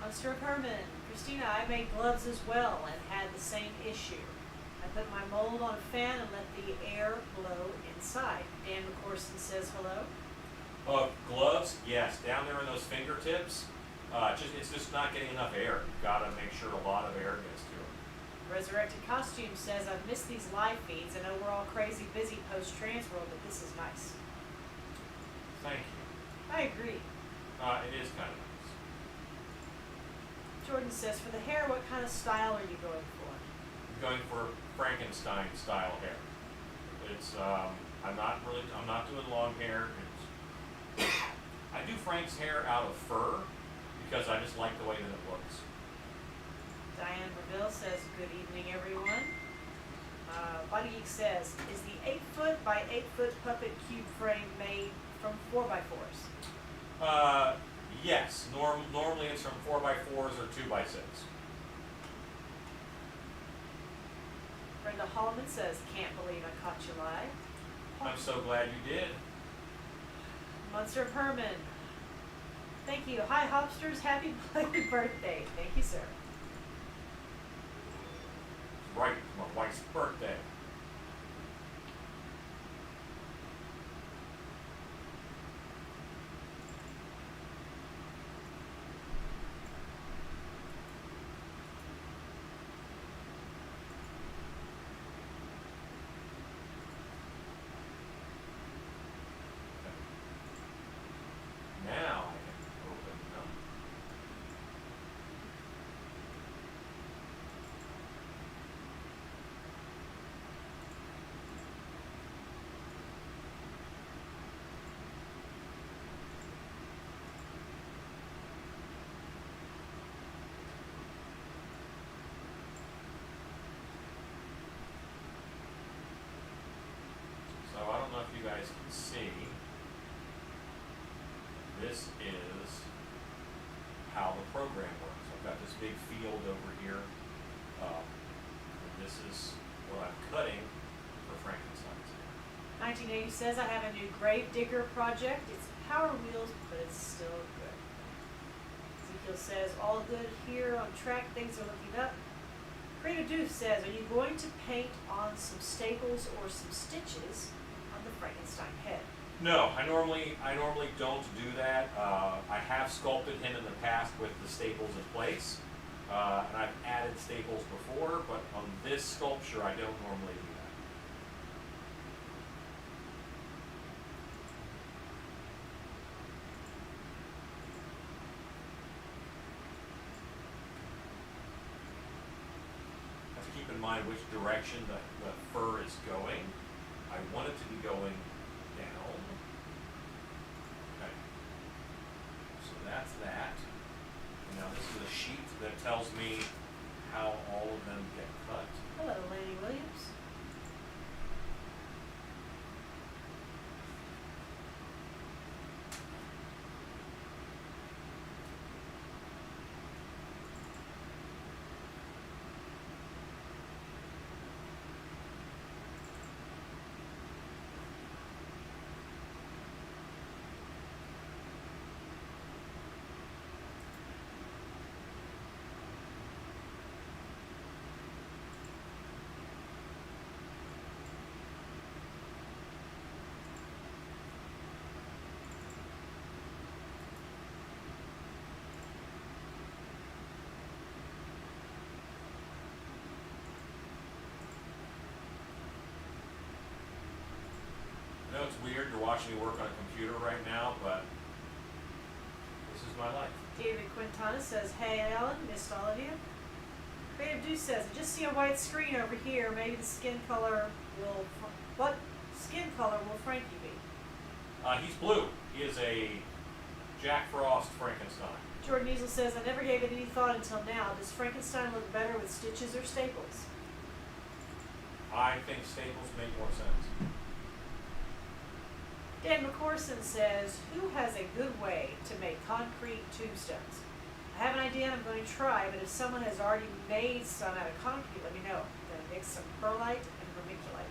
Monster of Herman. Christina, I made gloves as well and had the same issue. I put my mold on a fan and let the air blow inside. Dan McCorson says hello. Gloves, yes, down there in those fingertips, it's just not getting enough air. You've got to make sure a lot of air gets to it. Resurrected Costume says, I've missed these live feeds. I know we're all crazy busy post-trans world, but this is nice. Thank you. I agree. It is kind of nice. Jordan says, for the hair, what kind of style are you going for? I'm going for Frankenstein style hair. It's I'm not doing long hair. I do Frank's hair out of fur because I just like the way that it looks. Diane Reville says, good evening, everyone. Body Geek says, is the 8-foot by 8-foot puppet cube frame made from 4x4s? Yes. Normally it's from 4x4s or 2x6. Brenda Hallman says, can't believe I caught you live. I'm so glad you did. Monster of Herman. Thank you. Hi, Hopsters. Happy belated birthday. Thank you, sir. Right, it's my wife's birthday. Now I can open them. So I don't know if you guys can see. This is how the program works. I've got this big field over here. And this is what I'm cutting for Frankenstein's hair. 1980 says, I have a new grave digger project. It's Power Wheels, but it's still good. Ezekiel says, all good here on track. Things are looking up. Creative Doof says, are you going to paint on some staples or some stitches on the Frankenstein head? No, I normally don't do that. I have sculpted him in the past with the staples in place, and I've added staples before, but on this sculpture I don't normally do that. Have to keep in mind which direction the fur is going. I want it to be going down. Okay. So that's that. And now this is a sheet that tells me how all of them get cut. Hello, Lanny Williams. know it's weird, you're watching me work on a computer right now, but this is my life. David Quintana says, hey Alan, missed all of you. Creative Deuce says, I just see a white screen over here. Maybe the skin color will, what skin color will Frankie be? He's blue. He is a Jack Frost Frankenstein. Jordan Easel says, I never gave it any thought until now. Does Frankenstein look better with stitches or staples? I think staples make more sense. Dan McCorson says, who has a good way to make concrete tombstones? I have an idea and I'm going to try, but if someone has already made some out of concrete, let me know. I'm going to mix some perlite and vermiculite.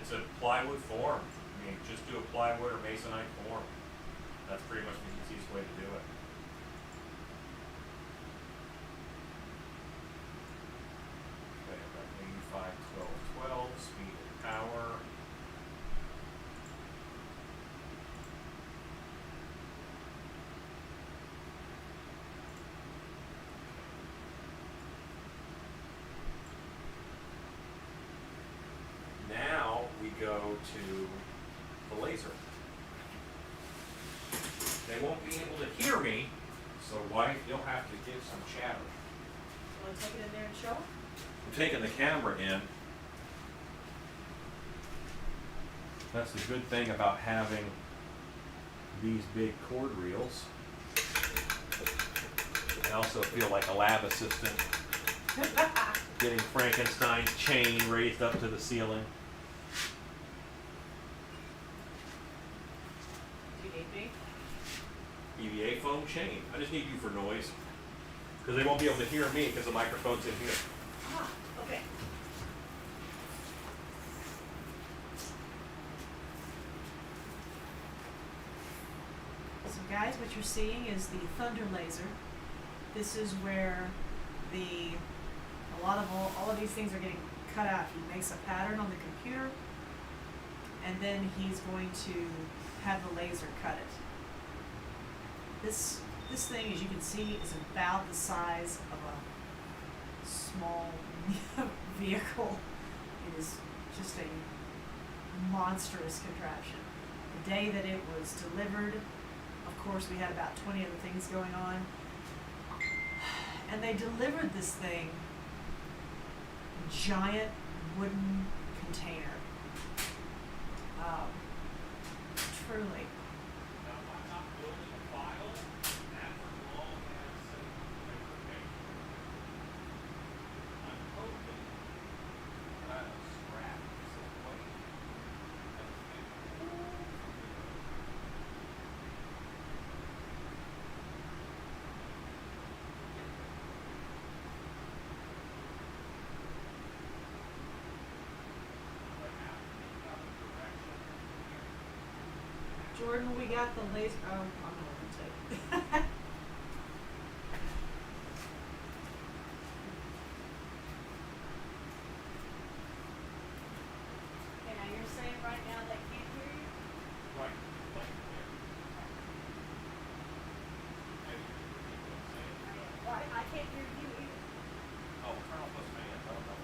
It's a plywood form. I mean, just do a plywood or masonite form. That's pretty much the easiest way to do it. Okay, I've got 85, 12, 12, speed and power. Now we go to the laser. They won't be able to hear me, so wife, you'll have to give some chatter. You want to take it in there and show them? I'm taking the camera in. That's the good thing about having these big cord reels. I also feel like a lab assistant getting Frankenstein's chain raised up to the ceiling. Do you need me? EVA foam chain. I just need you for noise. Because they won't be able to hear me because the microphone's in here. Ah, okay. So guys, what you're seeing is the thunder laser. This is where all of these things are getting cut out. He makes a pattern on the computer, and then he's going to have the laser cut it. This thing, as you can see, is about the size of a small vehicle. It is just a monstrous contraption. The day that it was delivered, of course, we had about 20 other things going on. And they delivered this thing, a giant wooden container. Truly. Now, I'm not building a file, that's as long as I'm hoping that a scrap some weight Jordan, we got the laser. Oh, I'm gonna take. Okay, now you're saying right now they can't hear you? right there. Well, I can't hear you either. Oh, turn off those fans. I don't know.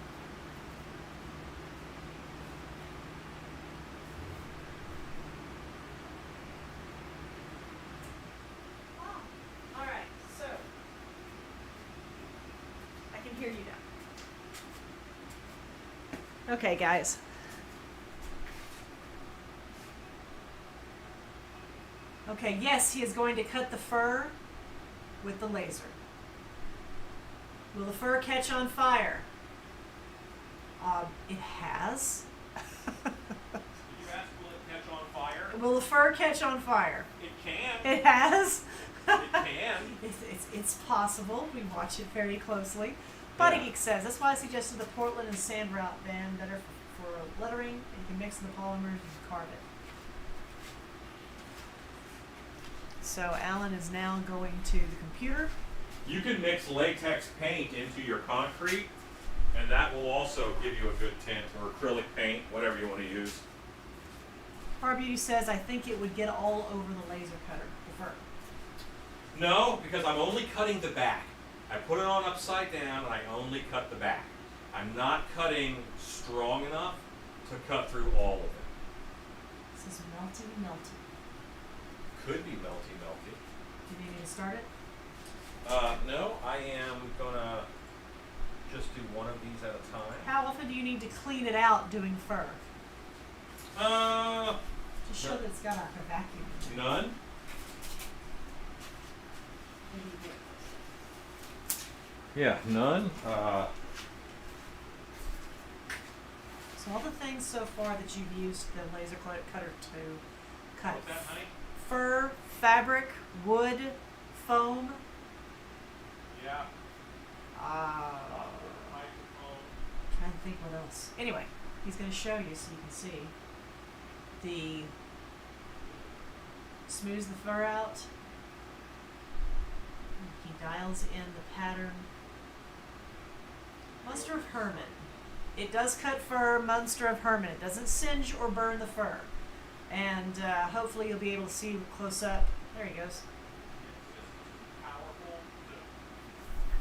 Oh, all right. So I can hear you now. Okay, guys. Okay, yes, he is going to cut the fur with the laser. Will the fur catch on fire? It has. Did you ask, will it catch on fire? Will the fur catch on fire? It can. It has. It can. It's possible. We watch it very closely. Body Yeah. Geek says, that's why I suggested the Portland and Sand Route band better for lettering. You can mix the polymers and carve it. So Alan is now going to the computer. You can mix latex paint into your concrete, and that will also give you a good tint, or acrylic paint, whatever you want to use. Our Beauty says, I think it would get all over the laser cutter, the fur. No, because I'm only cutting the back. I put it on upside down, and I only cut the back. I'm not cutting strong enough to cut through all of it. This is melty, melty. Could be melty, melty. Do you need me to start it? No, I am gonna just do one of these at a time. How often do you need to clean it out doing fur? Just show No. that it's got a vacuum. None. Yeah, none. So all the things so far that you've used the laser cutter to cut What's that, honey? fur, fabric, wood, foam. Yeah. Trying to think what else. Anyway, he's going to show you so you can see. Smooths the fur out. He dials in the pattern. Munster of Herman. It does cut fur, Munster of Herman. It doesn't singe or burn the fur. And hopefully you'll be able to see close up. There he goes.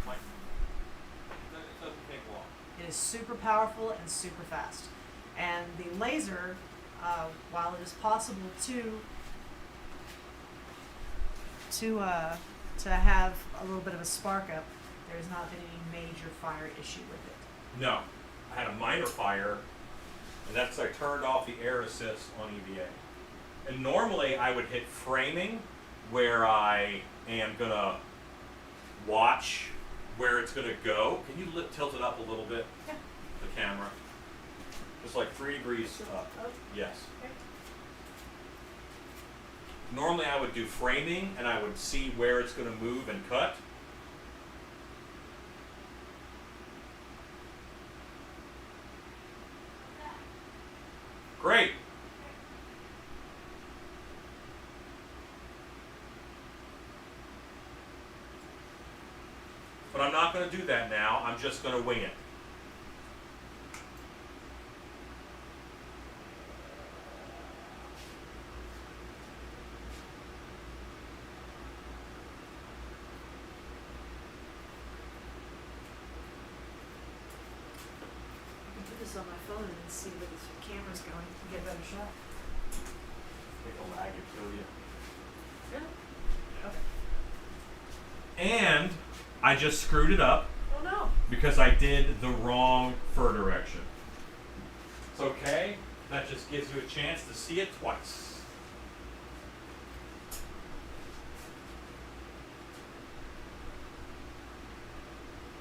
It doesn't take long. It is super powerful and super fast. And the laser, while it is possible to have a little bit of a spark up, there has not been any major fire issue with it. No, I had a minor fire, and that's I turned off the air assist on EVA. And normally I would hit framing, where I am gonna watch where it's gonna go. Can you tilt it up a little bit? Yeah. The camera, just like 3 degrees up. Oh, Yes. okay. Normally I would do framing, and I would see where it's gonna move and cut. Great. But I'm not going to do that now. I'm just going to wing it. I can put this on my phone and then see where this camera's going and get a better shot. It'll lag it to you. Yeah. Okay. And I just screwed it up Oh no. because I did the wrong fur direction. It's okay. That just gives you a chance to see it twice.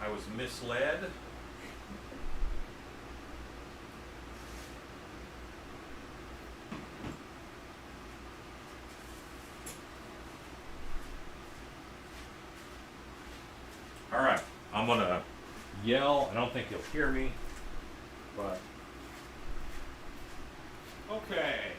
I was misled. All right, I'm gonna yell. I don't think you'll hear me, but okay.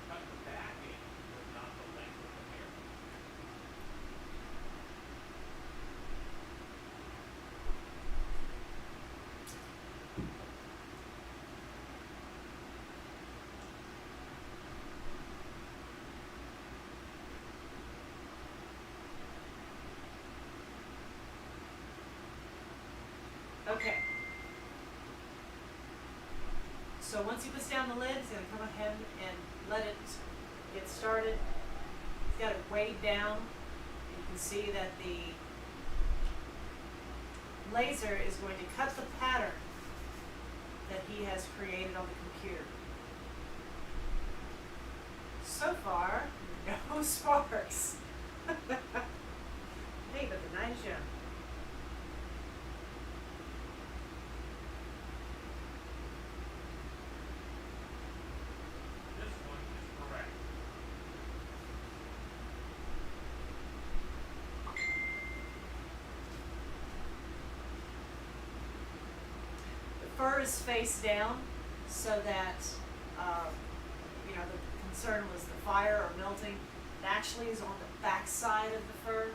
Cut the back in, but not the length of the hair. Okay. So once he puts down the lid, he's going to come ahead and let it get started. He's got it weighed down. You can see that the laser is going to cut the pattern that he has created on the computer. So far, no sparks. Hey, but the night is young. This one is correct. The fur is face down so that, the concern was the fire or melting. It actually is on the back side of the fur,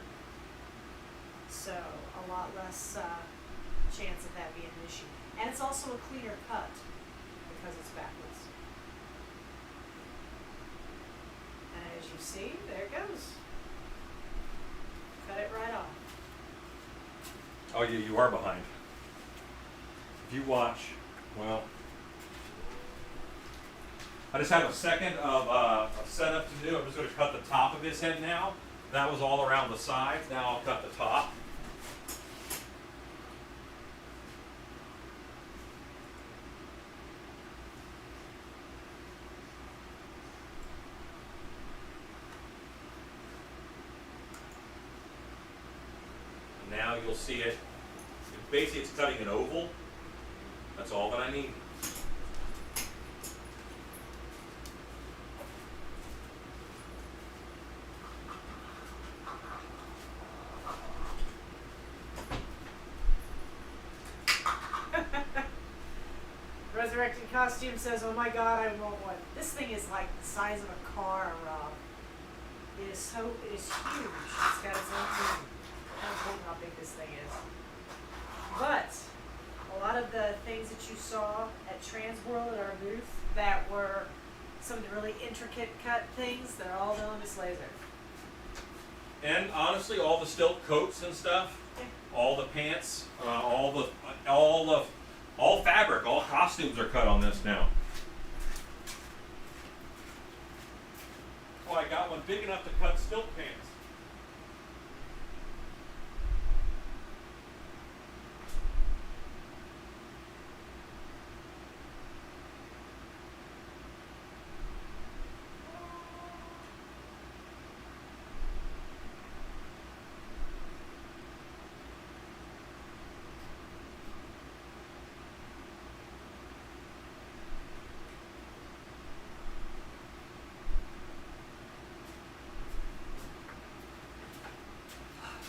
so a lot less chance of that being an issue. And it's also a cleaner cut because it's backwards. And as you see, there it goes. Cut it right off. Oh, yeah, you are behind. If you watch, well, I just have a second of a setup to do. I'm just going to cut the top of his head now. That was all around the sides. Now I'll cut the top. Now you'll see it. Basically, it's cutting an oval. That's all that I need. Resurrected Costume says, "Oh my God, I want one." This thing is like the size of a car, Rob. It is huge. It's got its own thing. I don't know how big this thing is. But a lot of the things that you saw at Transworld at our booth that were some of the really intricate cut things, they're all done on this laser. And honestly, all the silk coats and stuff, Yeah. all the pants, all fabric, all costumes are cut on this now. Oh, I got one big enough to cut silk pants.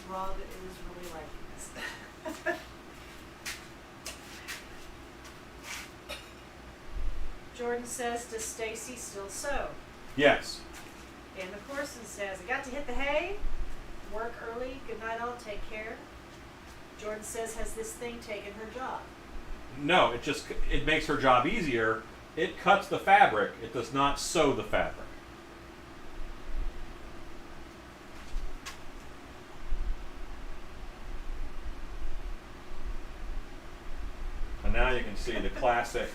Rob is really liking this. Jordan says, "Does Stacy still sew?" Yes. And McCorson says, "I got to hit the hay. Work early. Good night all. Take care." Jordan says, "Has this thing taken her job?" No, it makes her job easier. It cuts the fabric. It does not sew the fabric. And now you can see the classic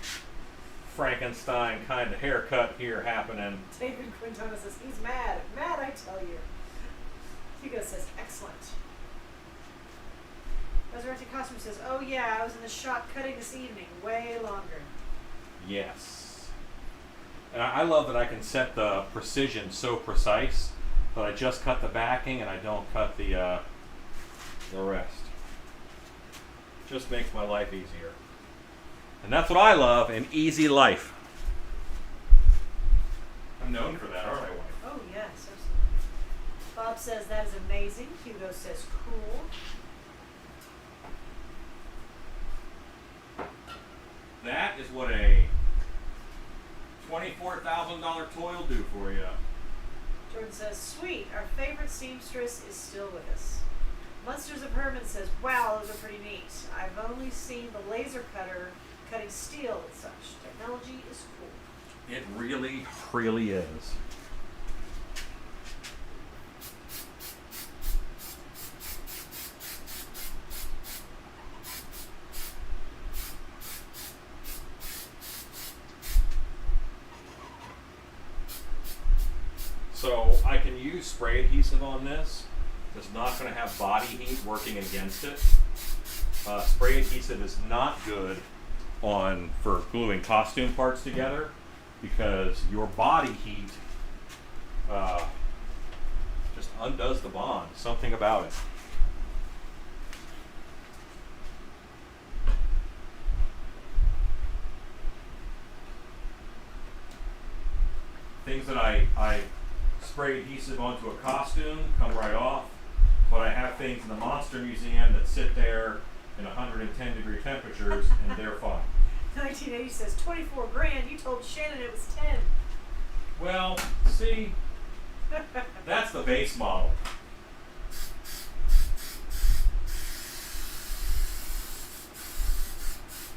Frankenstein kind of haircut here happening. David Quintana says, "He's mad. Mad, I tell you." Hugo says, "Excellent." Resurrected Costume says, "Oh yeah, I was in the shop cutting this evening. Way longer." Yes. And I love that I can set the precision so precise that I just cut the backing and I don't cut the rest. Just makes my life easier. And that's what I love, an easy life. I'm known for that, aren't I, wife? Oh yes, absolutely. Bob says, "That is amazing." Hugo says, "Cool." That is what a $24,000 toy will do for you. Jordan says, "Sweet, our favorite seamstress is still with us." Monsters of Herman says, "Wow, those are pretty neat. I've only seen the laser cutter cutting steel and such. Technology is cool." It really, really is. So I can use spray adhesive on this. It's not going to have body heat working against it. Spray adhesive is not good for gluing costume parts together because your body heat just undoes the bond. Something about it. Things that I spray adhesive onto a costume come right off, but I have things in the Monster Museum that sit there in 110-degree temperatures and they're fine. 1980 says, 24 grand. You told Shannon it was 10. Well, see, That's the base model.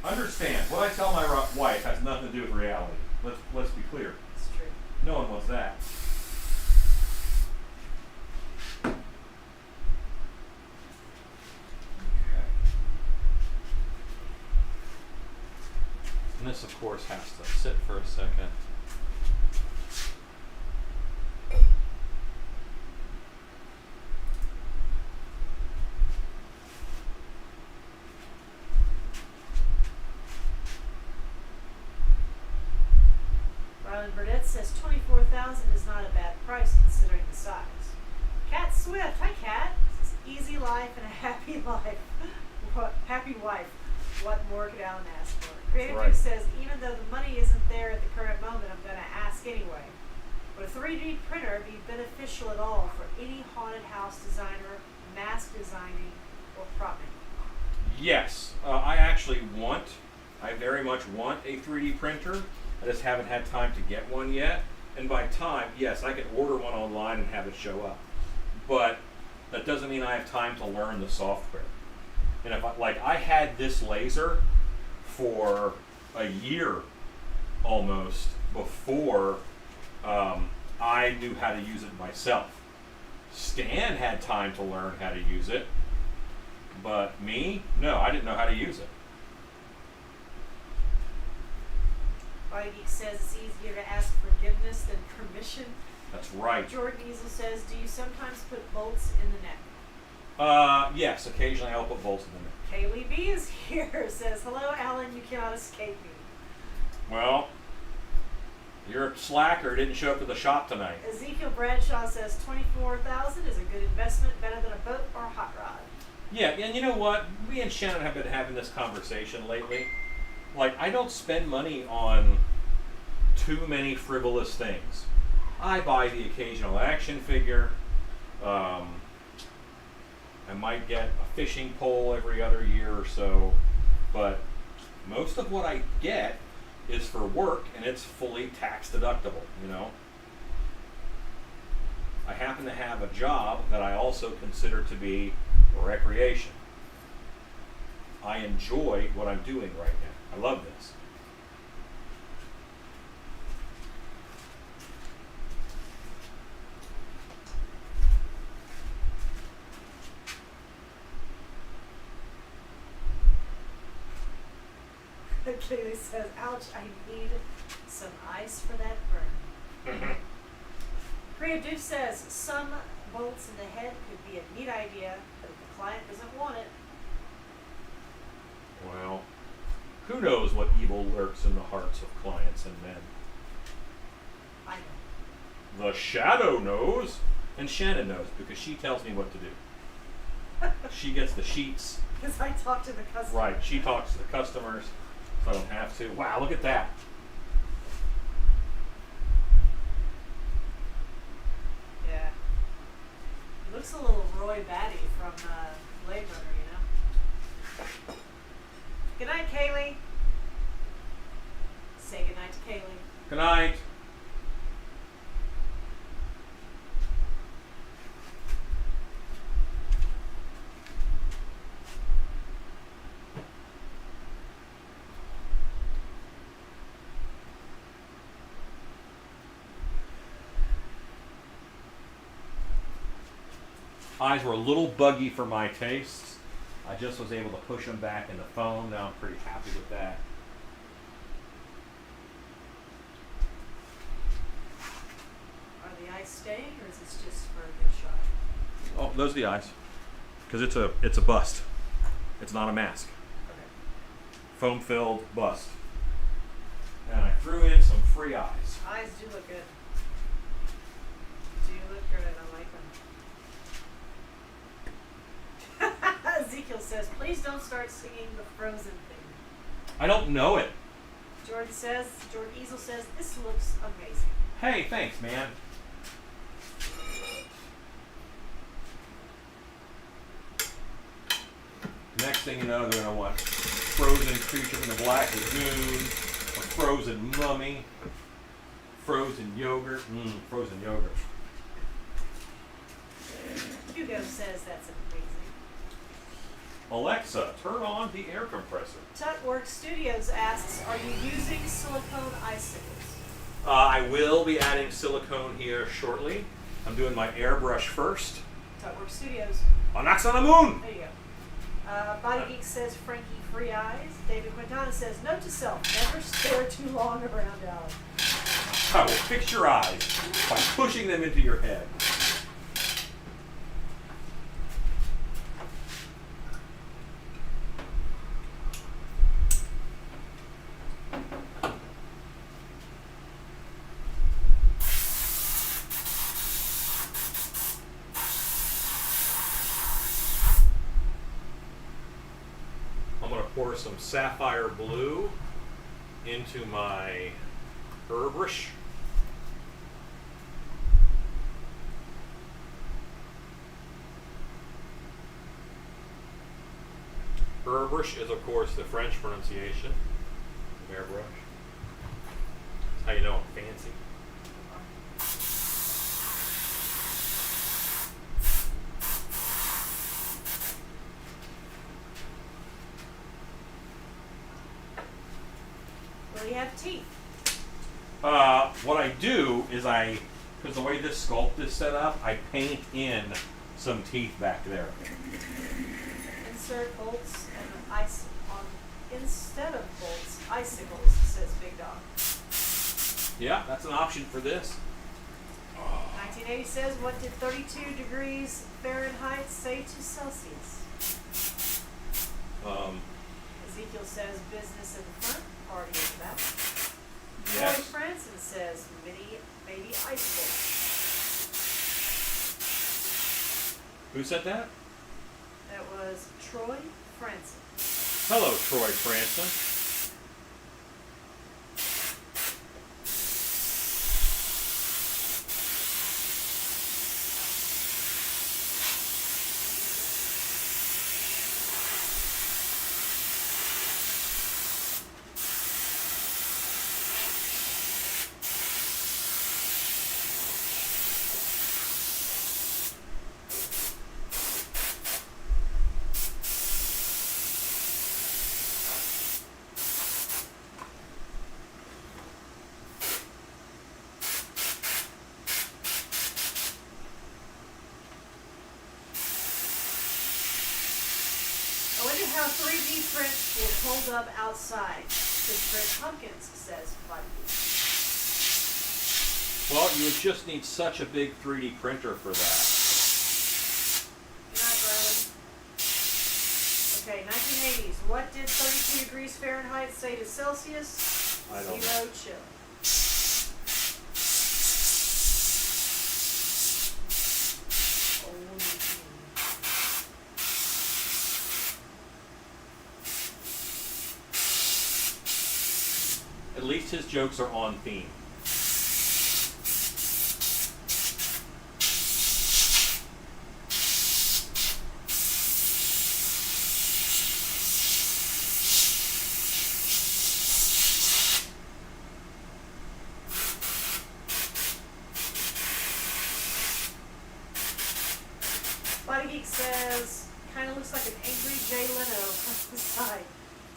Understand, what I tell my wife has nothing to do with reality. Let's be clear. It's true. No one wants that. Okay. And this, of course, has to sit for a second. Ryland Burdett says 24,000 is not a bad price considering the size. Cat Swift, hi Cat. Says easy life and a happy life. Happy wife. What more could Alan ask for? Creative Right. Duke says even though the money isn't there at the current moment, I'm going to ask anyway. Would a 3D printer be beneficial at all for any haunted house designer, mask designing, or prop making? Yes, I very much want a 3D printer. I just haven't had time to get one yet. And by time, yes, I can order one online and have it show up. But that doesn't mean I have time to learn the software. And if I had this laser for a year almost before I knew how to use it myself. Stan had time to learn how to use it, but me, no, I didn't know how to use it. Body Geek says it's easier to ask forgiveness than permission. That's right. Jordan Easel says, do you sometimes put bolts in the neck? Yes, occasionally I'll put bolts in the neck. Kaylee B is here, says, hello Alan, you cannot escape me. Well, you're a slacker, didn't show up to the shop tonight. Ezekiel Bradshaw says 24,000 is a good investment, better than a boat or a hot rod. Yeah, and you know what? Me and Shannon have been having this conversation lately. Like, I don't spend money on too many frivolous things. I buy the occasional action figure. I might get a fishing pole every other year or so. But most of what I get is for work, and it's fully tax deductible, you know? I happen to have a job that I also consider to be recreation. I enjoy what I'm doing right now. I love this. Kaylee says, ouch, I need some ice for that burn. Creative Duke says, some bolts in the head could be a neat idea, but if the client doesn't want it, Well, who knows what evil lurks in the hearts of clients and men? I know. The shadow knows, and Shannon knows because she tells me what to do. She gets the sheets. Because I talk to the customer. Right, she talks to the customers, so I don't have to. Wow, look at that. Yeah. He looks a little Roy Batty from Blade Runner, you know? Good night, Kaylee. Say good night to Kaylee. Good night. Eyes were a little buggy for my tastes. I just was able to push them back in the foam. Now I'm pretty happy with that. Are the eyes staying, or is this just for a good shot? Oh, those are the eyes. Because it's a bust. It's not a mask. Okay. Foam filled bust. And I threw in some free eyes. Eyes do look good. Do look good. I like them. Ezekiel says, please don't start singing the Frozen thing. I don't know it. Jordan Easel says, this looks amazing. Hey, thanks, man. Next thing you know, they're going to want Frozen Creature from the Black Lagoon, a Frozen Mummy, Frozen Yogurt. Frozen Yogurt. Hugo says that's amazing. Alexa, turn on the air compressor. Tutwork Studios asks, are you using silicone icicles? I will be adding silicone here shortly. I'm doing my airbrush first. Tutwork Studios. On Knocks on the Moon! There you go. Body Geek says Frankie Free Eyes. David Quintana says, note to self, never stare too long around Alan. I will fix your eyes by pushing them into your head. I'm going to pour some sapphire blue into my airbrush. Airbrush is, of course, the French pronunciation of airbrush. That's how you know I'm fancy. Will you have teeth? What I do is because the way this sculpt is set up, I paint in some teeth back there. Insert bolts and ice on instead of bolts, icicles, says Big Dog. Yeah, that's an option for this. 1980 says, what did 32 degrees Fahrenheit say to Celsius? Ezekiel says, business in the front, party in the back. Yes. Roy Franson says, baby icicle. Who said that? That was Troy Franson. Hello, Troy Franson. I wonder how 3D print will hold up outside. Could print pumpkins, says Buddy. Well, you would just need such a big 3D printer for that. Good night, Brian. Okay, 1980s. What did 32 degrees Fahrenheit say to Celsius? I don't Zero chill. At least his jokes are on theme. Body Geek says, kind of looks like an angry Jay Leno on the side.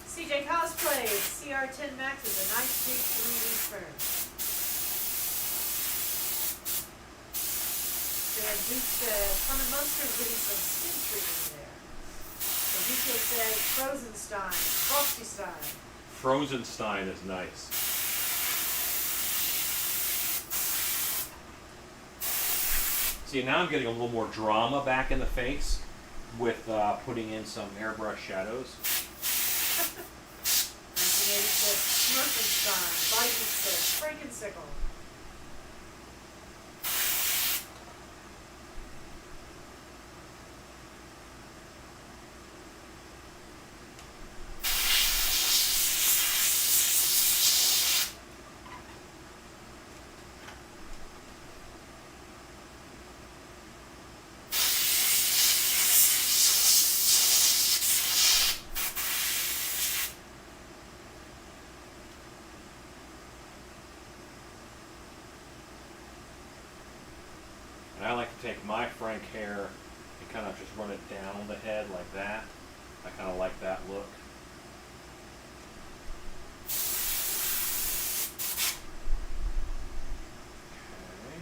CJ Cosplay, CR10 Max is a nice big 3D print. Dan Duke says, Herman Munster is getting some skin treatment there. Ezekiel says, Frozenstein, Frostystein. Frozenstein is nice. See, now I'm getting a little more drama back in the face with putting in some airbrush shadows. 1986, Smurfenstein, Body Geek says, Frankensickle. take my Frank hair and kind of just run it down the head like that. I kind of like that look. Okay.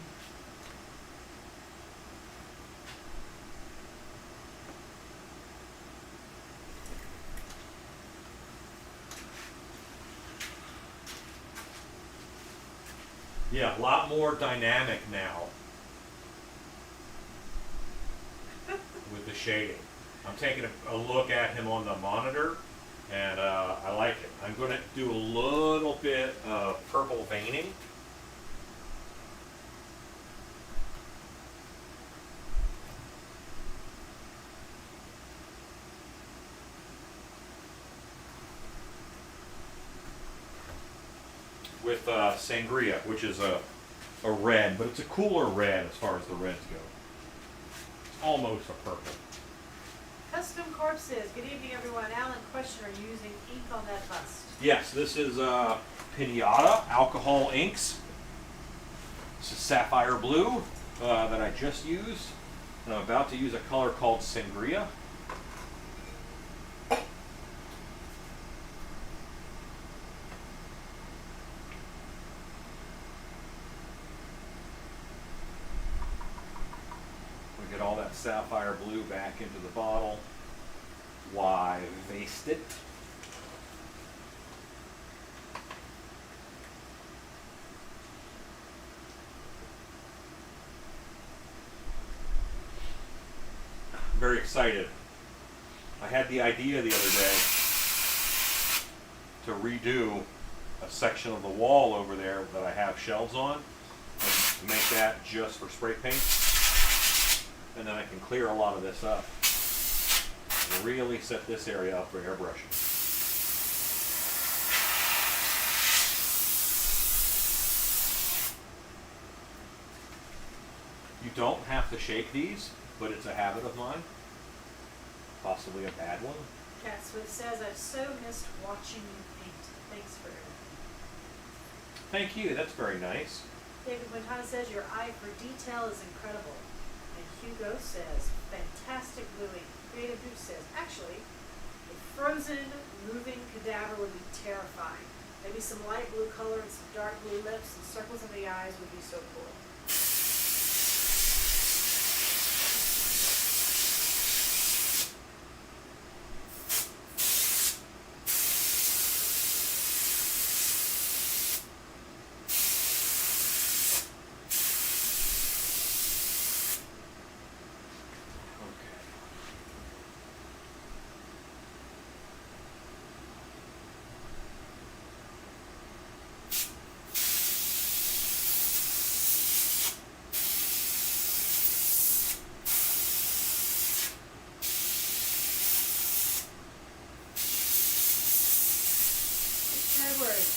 Yeah, a lot more dynamic now with the shading. I'm taking a look at him on the monitor, and I like it. I'm going to do a little bit of purple veining. With sangria, which is a red, but it's a cooler red as far as the reds go. It's almost a purple. Custom Corpses. Good evening, everyone. Alan, question: are you using ink on that bust? Yes, this is Pinata alcohol inks. This is sapphire blue that I just used, and I'm about to use a color called sangria. Get all that sapphire blue back into the bottle. Why waste it? I'm very excited. I had the idea the other day to redo a section of the wall over there that I have shelves on, and to make that just for spray paint. And then I can clear a lot of this up and really set this area up for airbrushing. You don't have to shake these, but it's a habit of mine. Possibly a bad one. Cat Swift says, I've so missed watching you paint. Thanks for Thank you, that's very nice. David Quintana says, your eye for detail is incredible. And Hugo says, fantastic gluing. Creative Goose says, actually, a frozen, moving cadaver would be terrifying. Maybe some light blue color and some dark blue lips and circles in the eyes would be so cool.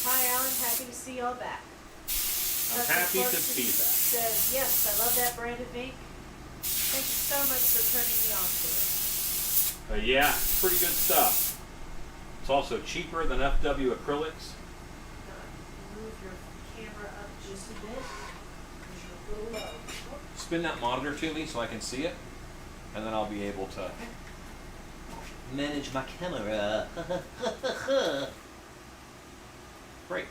Hi, Alan. Happy to see y'all back. I'm happy to see that. Says, yes, I love that brand of ink. Thank you so much for turning me on to it. Yeah, pretty good stuff. It's also cheaper than FW acrylics. Move your camera up just a bit because you're a little low. Spin that monitor to me so I can see it, and then I'll be able to manage my camera. Great.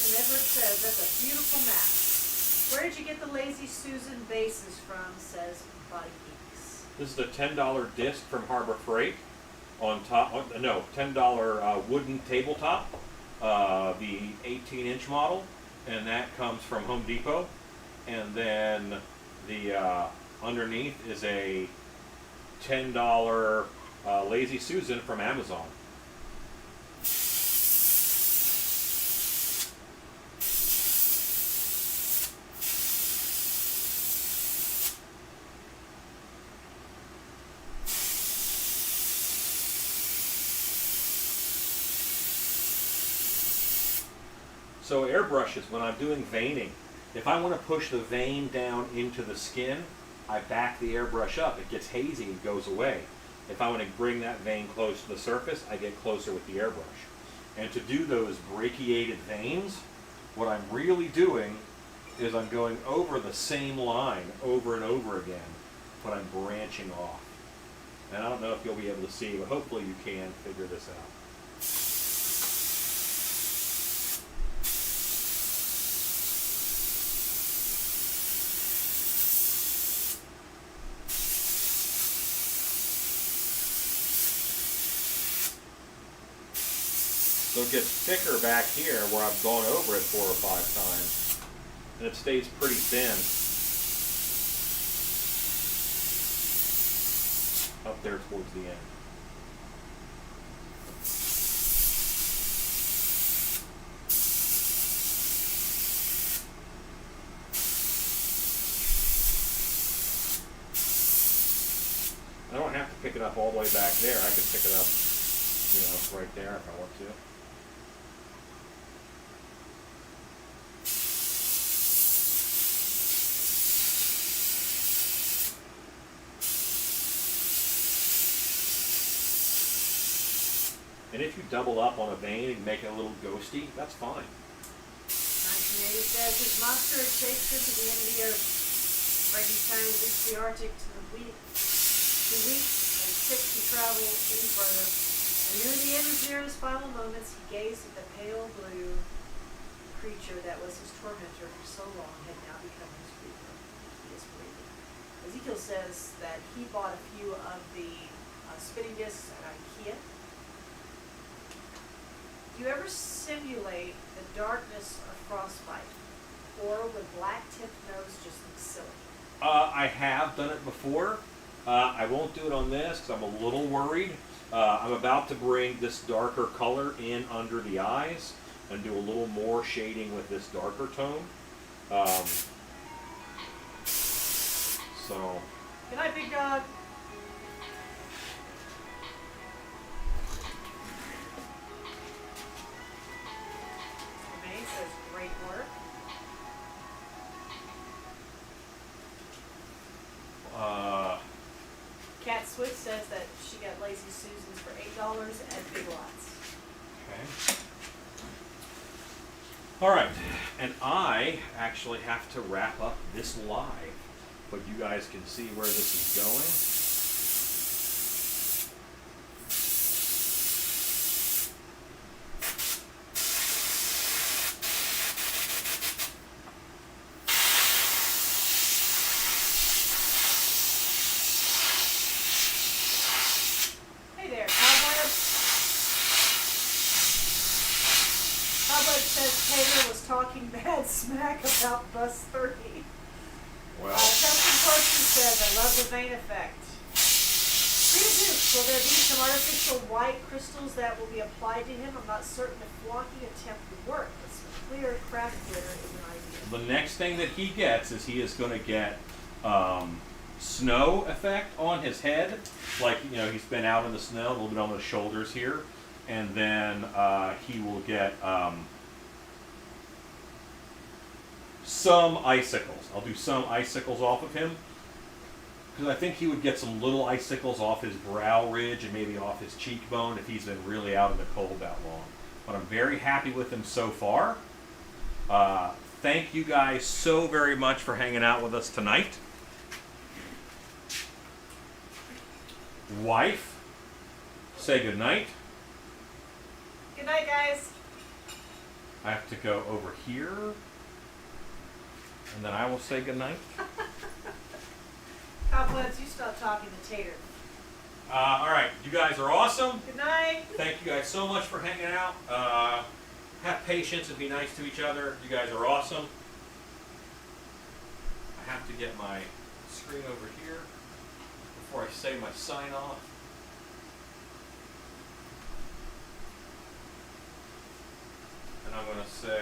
And Edward says, that's a beautiful map. Where did you get the Lazy Susan bases from, says Body Geeks. This is a $10 disc from Harbor Freight on top, no, $10 wooden tabletop, the 18-inch model, and that comes from Home Depot. And then the underneath is a $10 Lazy Susan from Amazon. So airbrushes, when I'm doing veining, if I want to push the vein down into the skin, I back the airbrush up. It gets hazy and goes away. If I want to bring that vein close to the surface, I get closer with the airbrush. And to do those brachiated veins, what I'm really doing is I'm going over the same line over and over again, but I'm branching off. And I don't know if you'll be able to see, but hopefully you can figure this out. So it gets thicker back here where I've gone over it 4 or 5 times, and it stays pretty thin up there towards the end. I don't have to pick it up all the way back there. I can pick it up, right there if I want to. And if you double up on a vein and make it a little ghosty, that's fine. 1980 says his monster takes him to the end of the earth. Frankenstein reached the Arctic too weak and sick to travel any further. And near the end of his final moments, he gazed at the pale blue creature that was his tormentor for so long had now become his reaper. He is breathing. Ezekiel says that he bought a few of the spinning discs at IKEA. Do you ever simulate the darkness of frostbite, or would black tipped nose just look silly? I have done it before. I won't do it on this because I'm a little worried. I'm about to bring this darker color in under the eyes and do a little more shading with this darker tone. So. Good night, big dog. Says great work. Kat Swift says that she got Lazy Susans for $8 at Big Lots. Okay. All right, and I actually have to wrap up this live, but you guys can see where this is going. Talking bad smack about bus 30. Well, Justin Carson says, I love the vein effect. Rita Dukes, will there be some artificial white crystals that will be applied to him? I'm not certain if flocking attempt would work, but some clear craft glitter is an idea. The next thing that he gets is he is going to get snow effect on his head. Like, he's been out in the snow, a little bit on the shoulders here. And then he will get some icicles. I'll do some icicles off of him because I think he would get some little icicles off his brow ridge and maybe off his cheekbone if he's been really out in the cold that long. But I'm very happy with him so far. Thank you guys so very much for hanging out with us tonight. Wife, say good night. Good night, guys. I have to go over here. And then I will say goodnight. Cobwebs, you stop talking to Tater. All right, you guys are awesome. Good night. Thank you guys so much for hanging out. Have patience and be nice to each other. You guys are awesome. I have to get my screen over here before I say my sign off. And I'm going to say